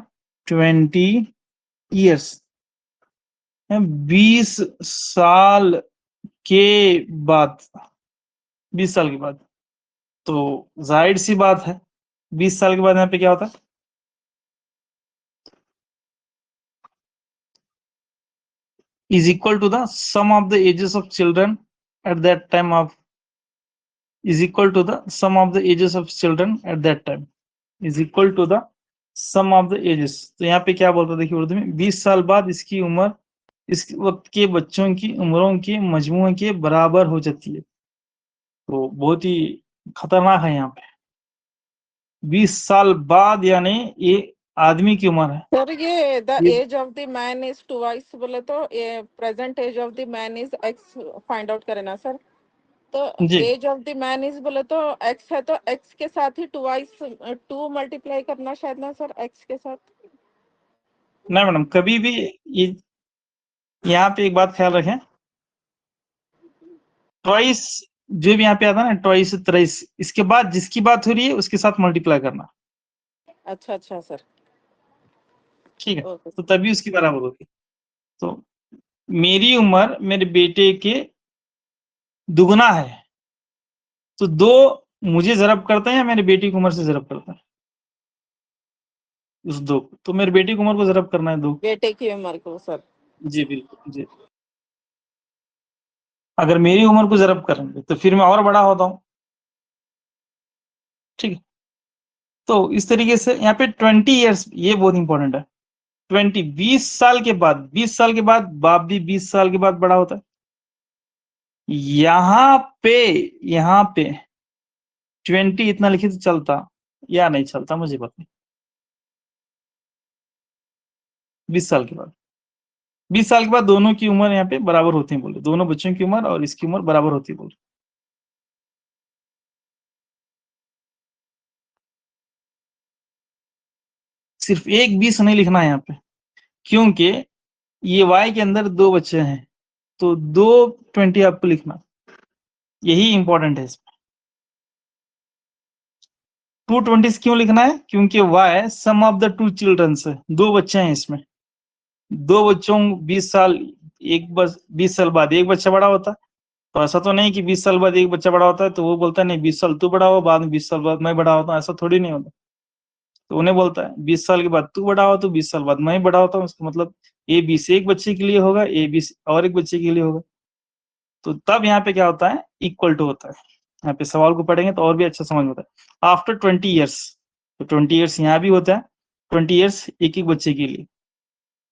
20 years 20 साल के बाद, 20 साल के बाद, तो जाहिर सी बात है 20 साल के बाद यहाँ पे क्या होता है, is equal to the sum of the ages of children at that time of, is equal to the sum of the ages of children at that time, is equal to the sum of the ages। तो यहाँ पे क्या बोलता है देखिए उर्दू में, 20 साल बाद इसकी उम्र इस वक्त के बच्चों की उम्रों के मजमूए के बराबर हो जाती है। तो बहुत ही खतरनाक है यहाँ पे, 20 साल बाद यानी ये आदमी की उम्र है। सर ये द ये- age of the man is twice बोले तो ये present age of the man is X find out करें ना सर। तो जी age of the man is बोले तो एक्स है, तो एक्स के साथ ही ट्वाइस 2 मल्टीप्लाई करना शायद ना सर, एक्स के साथ। नहीं मैडम, कभी भी ये यहाँ पे एक बात ख्याल रखें, ट्वाइस जो भी यहाँ पे आता है ना, ट्वाइस 23, इसके बाद जिसकी बात हो रही है उसके साथ मल्टीप्लाई करना, अच्छा अच्छा सर, ठीक है, ओके तो तभी उसकी बराबर होगी। तो मेरी उम्र मेरे बेटे के दुगना है, तो 2 मुझे जरब करते हैं या मेरे बेटी की उम्र से जरब करते हैं, उस 2, तो मेरे बेटी की उम्र को जरब करना है 2। बेटे की उम्र को सर। जी बिल्कुल जी, अगर मेरी उम्र को जरब करेंगे तो फिर मैं और बड़ा होता हूँ, ठीक है। तो इस तरीके से यहाँ पे 20 ईयर्स, ये बहुत इंपॉर्टेंट है, 20 साल के बाद, 20 साल के बाद बाप भी 20 साल के बाद बड़ा होता है। यहाँ पे 20 इतना लिखे तो चलता या नहीं चलता मुझे पता नहीं। 20 साल के बाद, 20 साल के बाद दोनों की उम्र यहाँ पे बराबर होती है बोले, दोनों बच्चों की उम्र और इसकी उम्र बराबर होती है बोले। सिर्फ एक 20 नहीं लिखना है यहाँ पे, क्योंकि ये y के अंदर 2 बच्चे हैं, तो 2 20 आपको लिखना, यही इंपॉर्टेंट है इसमें। 220 क्यों लिखना है, क्योंकि y sum of the 2 childrens है, 2 बच्चे हैं इसमें, 2 बच्चों 20 साल, एक बस 20 साल बाद एक बच्चा बड़ा होता है। तो ऐसा तो नहीं कि 20 साल बाद एक बच्चा बड़ा होता है तो वो बोलता है नहीं 20 साल तू बड़ा हो, बाद में 20 साल बाद मैं बड़ा होता हूँ, ऐसा थोड़ी नहीं होता। तो उन्हें बोलता है 20 साल के बाद तू बड़ा हो तो 20 साल बाद मैं बड़ा होता हूँ, इसका मतलब ए 20 एक बच्चे के लिए होगा, ए 20 और एक बच्चे के लिए होगा। तो तब यहाँ पे क्या होता है, इक्वल टू होता है। यहाँ पे सवाल को पढ़ेंगे तो और भी अच्छा समझ में आता है। आफ्टर 20 ईयर्स, तो 20 ईयर्स यहाँ भी होता है, 20 ईयर्स एक एक बच्चे के लिए।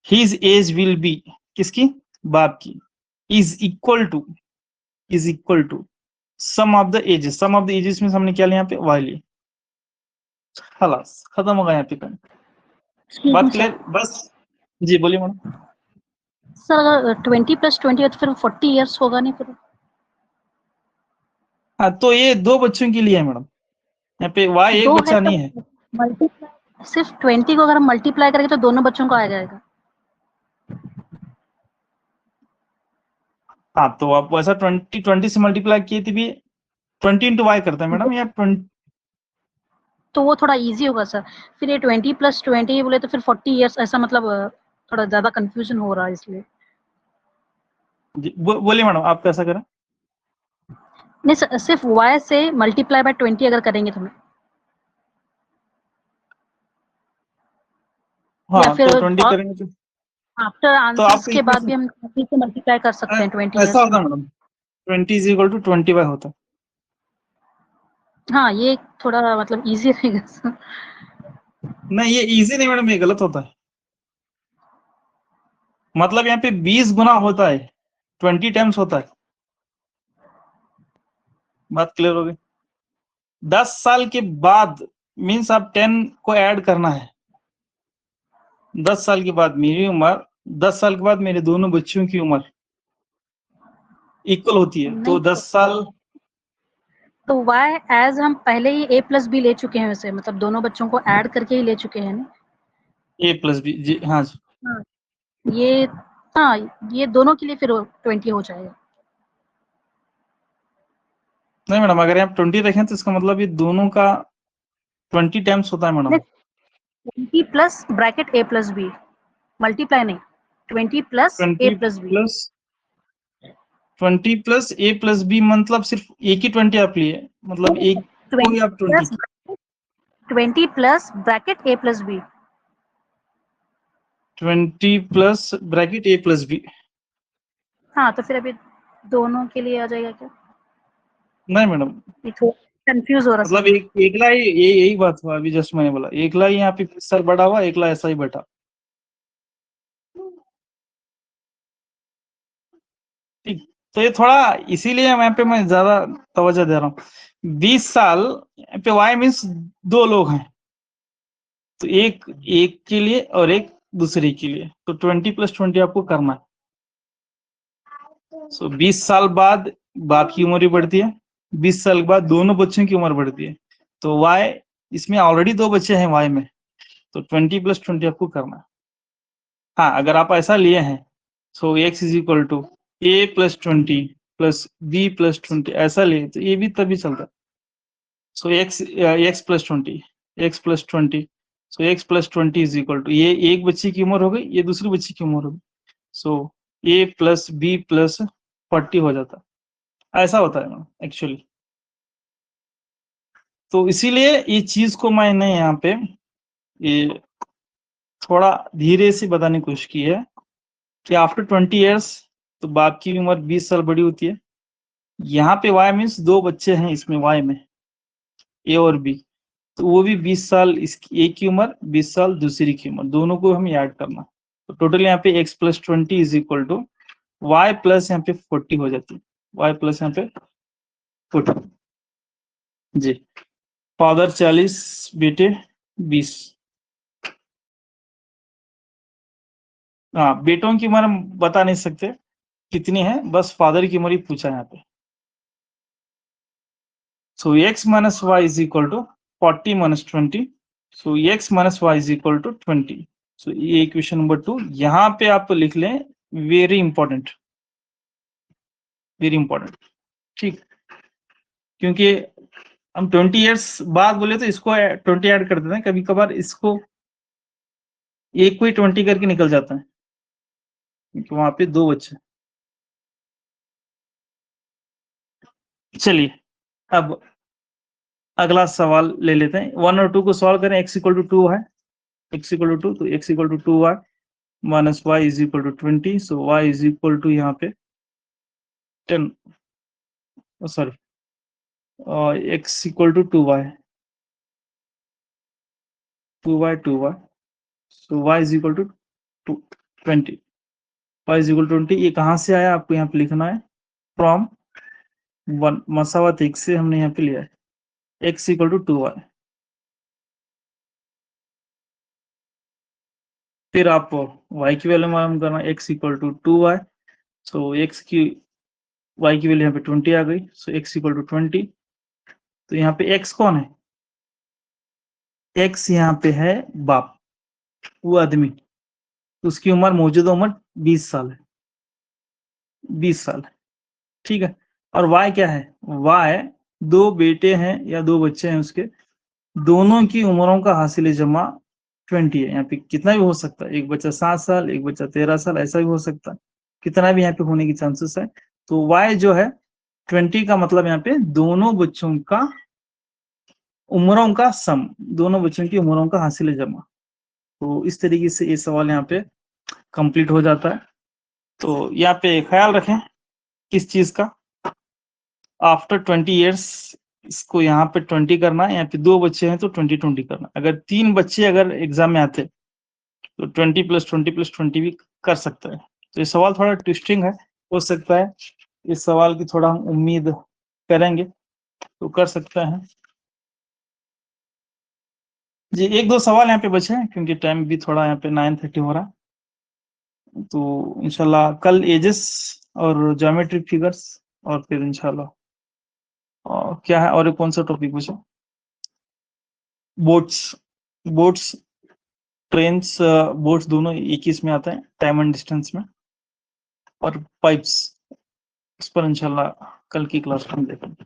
हिज एज विल बी, किसकी, बाप की, is equal to sum of the ages, sum of the ages में हमने क्या लिया यहाँ पे, वाई लिया, खलास खत्म होगा यहाँ पे काम। बात क्लियर, बस जी बोलिए मैडम। सर अगर 20 + 20 है तो फिर 40 इयर्स होगा नहीं फिर? हाँ तो ये 2 बच्चों के लिए है मैडम, यहाँ पे वाई एक 2 बच्चा नहीं है। मल्टीप्लाई, सिर्फ 20 को अगर हम मल्टीप्लाई करेंगे तो दोनों बच्चों को आ जाएगा। हाँ तो आप ऐसा 20 से मल्टीप्लाई किए थे भी 20 इंटू वाई करते हैं मैडम, या 20, तो वो थोड़ा इजी होगा सर। फिर ये 20 + 20 बोले तो फिर 40 इयर्स, ऐसा मतलब थोड़ा ज्यादा कंफ्यूजन हो रहा है इसलिए। बोलिए मैडम आप कैसा करें। नहीं सर, सिर्फ y से मल्टीप्लाई बाय 20 अगर करेंगे तो हाँ या फिर तो 20 करेंगे तो आफ्टर आंसर्स आपको के बाद इक्वेशन भी हम 20 से मल्टीप्लाई कर सकते हैं 20 ऐसा इयर्स होता में। है madam, 20 is equal to 20 y होता है। हाँ, ये थोड़ा मतलब इजी रहेगा सर। नहीं ये इजी नहीं मैडम, ये गलत होता है। मतलब यहाँ पे 20 गुना होता है, 20 टाइम्स होता है। बात क्लियर हो गई। 10 साल के बाद मीन्स आप 10 को ऐड करना है। 10 साल के बाद मेरी उम्र, 10 साल के बाद मेरे दोनों बच्चों की उम्र इक्वल होती है, तो नहीं 10 साल, तो y एज हम पहले ही a + b ले चुके हैं वैसे, मतलब दोनों बच्चों को ऐड करके ही ले चुके हैं ना। a + b, जी हाँ जी हाँ, ये हाँ, ये दोनों के लिए फिर 20 हो जाएगा। नहीं मैडम, अगर आप 20 रखें तो इसका मतलब ये दोनों का 20 टाइम्स होता है मैडम। 20 प्लस ब्रैकेट ए प्लस बी, मल्टीप्लाई नहीं, 20 प्लस ए 20 प्लस बी। प्लस 20 प्लस ए प्लस बी मतलब सिर्फ एक ही 20 आप लिए, मतलब एक को ही आप 20। 20 प्लस ब्रैकेट ए प्लस बी। 20 प्लस ब्रैकेट ए प्लस बी। हाँ, तो फिर अभी दोनों के लिए आ जाएगा क्या? नहीं मैडम, ये थोड़ा कंफ्यूज हो रहा मतलब समझ। एकला ही यही बात हुआ अभी जस्ट मैंने बोला, एकला ही यहाँ पे सर बड़ा हुआ, एकला ऐसा ही बैठा। ठीक, तो ये थोड़ा इसीलिए यहाँ पे मैं ज्यादा तवज्जो दे रहा हूँ। 20 साल यहाँ पे वाई मीन्स दो लोग हैं, तो एक एक के लिए और एक दूसरे के लिए, तो 20 प्लस 20 आपको करना है। सो 20 साल बाद बाप की उम्र भी बढ़ती है, 20 साल बाद दोनों बच्चों की उम्र बढ़ती है, तो वाई इसमें ऑलरेडी दो बच्चे हैं वाई में, तो 20 प्लस 20 आपको करना है। हाँ, अगर आप ऐसा लिए हैं, so x is equal to A plus 20 plus B plus 20 ऐसा लिए तो ये भी तभी चलता है। So x plus 20 x plus 20, so x plus 20 is equal to, ये एक बच्चे की उम्र हो गई, ये दूसरी बच्चे की उम्र हो गई, सो a प्लस बी प्लस 40 हो जाता है। ऐसा होता है मैम एक्चुअली। तो इसीलिए ये चीज को मैंने यहाँ पे ये थोड़ा धीरे से बताने की कोशिश की है कि आफ्टर 20 इयर्स तो बाप की उम्र 20 साल बड़ी होती है। यहाँ पे y मीन्स दो बच्चे हैं इसमें y में, ए और बी, तो वो भी 20 साल, इसकी एक की उम्र 20 साल दूसरी की उम्र, दोनों को हमें ऐड करना। तो टोटल यहाँ पे x plus 20 is equal to y plus यहाँ पे 40 हो जाती है, y प्लस यहाँ पे 40 जी। फादर 40, बेटे 20। हाँ, बेटों की उम्र हम बता नहीं सकते कितनी है, बस फादर की उम्र ही पूछा यहाँ पे। So x minus y is equal to 40 minus 20. So x minus y is equal to 20. So ये इक्वेशन नंबर 2 यहाँ पे आप लिख लें, वेरी इंपॉर्टेंट, वेरी इंपॉर्टेंट, ठीक, क्योंकि हम 20 इयर्स बाद बोले तो इसको 20 ऐड कर देते हैं, कभी कभार इसको एक को ही 20 करके निकल जाता है क्योंकि वहां पे दो बच्चे। चलिए अब अगला सवाल ले लेते हैं, 1 और 2 को सॉल्व करें। x इक्वल टू 2 है, x इक्वल टू 2, तो x equal to 2y minus y is equal to 20, so y is equal to यहाँ पे 10, sorry x equal to 2y, 2y, so y is equal to 20, y is equal to 20। ये कहाँ से आया आपको यहाँ पे लिखना है, फ्रॉम 1 मसावत x से हमने यहाँ पे लिया है, x इक्वल टू 2y। फिर आप y की वैल्यू मालूम करना, x equal to 2y, so x की y की वैल्यू यहाँ पे 20 आ गई, सो x इक्वल टू 20। तो यहाँ पे x कौन है, x यहाँ पे है बाप, वो आदमी, उसकी उम्र, मौजूदा उम्र 20 साल है, 20 साल है, ठीक है। और y क्या है, y दो बेटे हैं या दो बच्चे हैं उसके, दोनों की उम्रों का हासिल जमा 20 है। यहाँ पे कितना भी हो सकता है, एक बच्चा 7 साल, एक बच्चा 13 साल, ऐसा भी हो सकता है, कितना भी यहाँ पे होने की चांसेस है। तो y जो है 20 का मतलब यहाँ पे दोनों बच्चों का उम्रों का सम, दोनों बच्चों की उम्रों का हासिल जमा। तो इस तरीके से ये सवाल यहाँ पे कंप्लीट हो जाता है। तो यहाँ पे ख्याल रखें किस चीज का, आफ्टर 20 इयर्स इसको यहाँ पे 20 करना है, यहाँ पे दो बच्चे हैं तो 20 करना। अगर तीन बच्चे अगर एग्जाम में आते तो 20 प्लस 20 प्लस 20 भी कर सकता है। तो ये सवाल थोड़ा ट्विस्टिंग है, हो सकता है इस सवाल की थोड़ा हम उम्मीद करेंगे तो कर सकते हैं जी। एक दो सवाल यहाँ पे बचे हैं क्योंकि टाइम भी थोड़ा यहाँ पे 9:30 हो रहा है, तो इंशाल्लाह कल एजेस और ज्योमेट्रिक फिगर्स, और फिर इंशाल्लाह क्या है और कौन सा टॉपिक बचा, बोट्स, बोट्स ट्रेन्स बोट्स दोनों एक ही इसमें आते हैं, टाइम एंड डिस्टेंस में। और पाइप्स, इस पर इंशाल्लाह कल की क्लास में देखेंगे।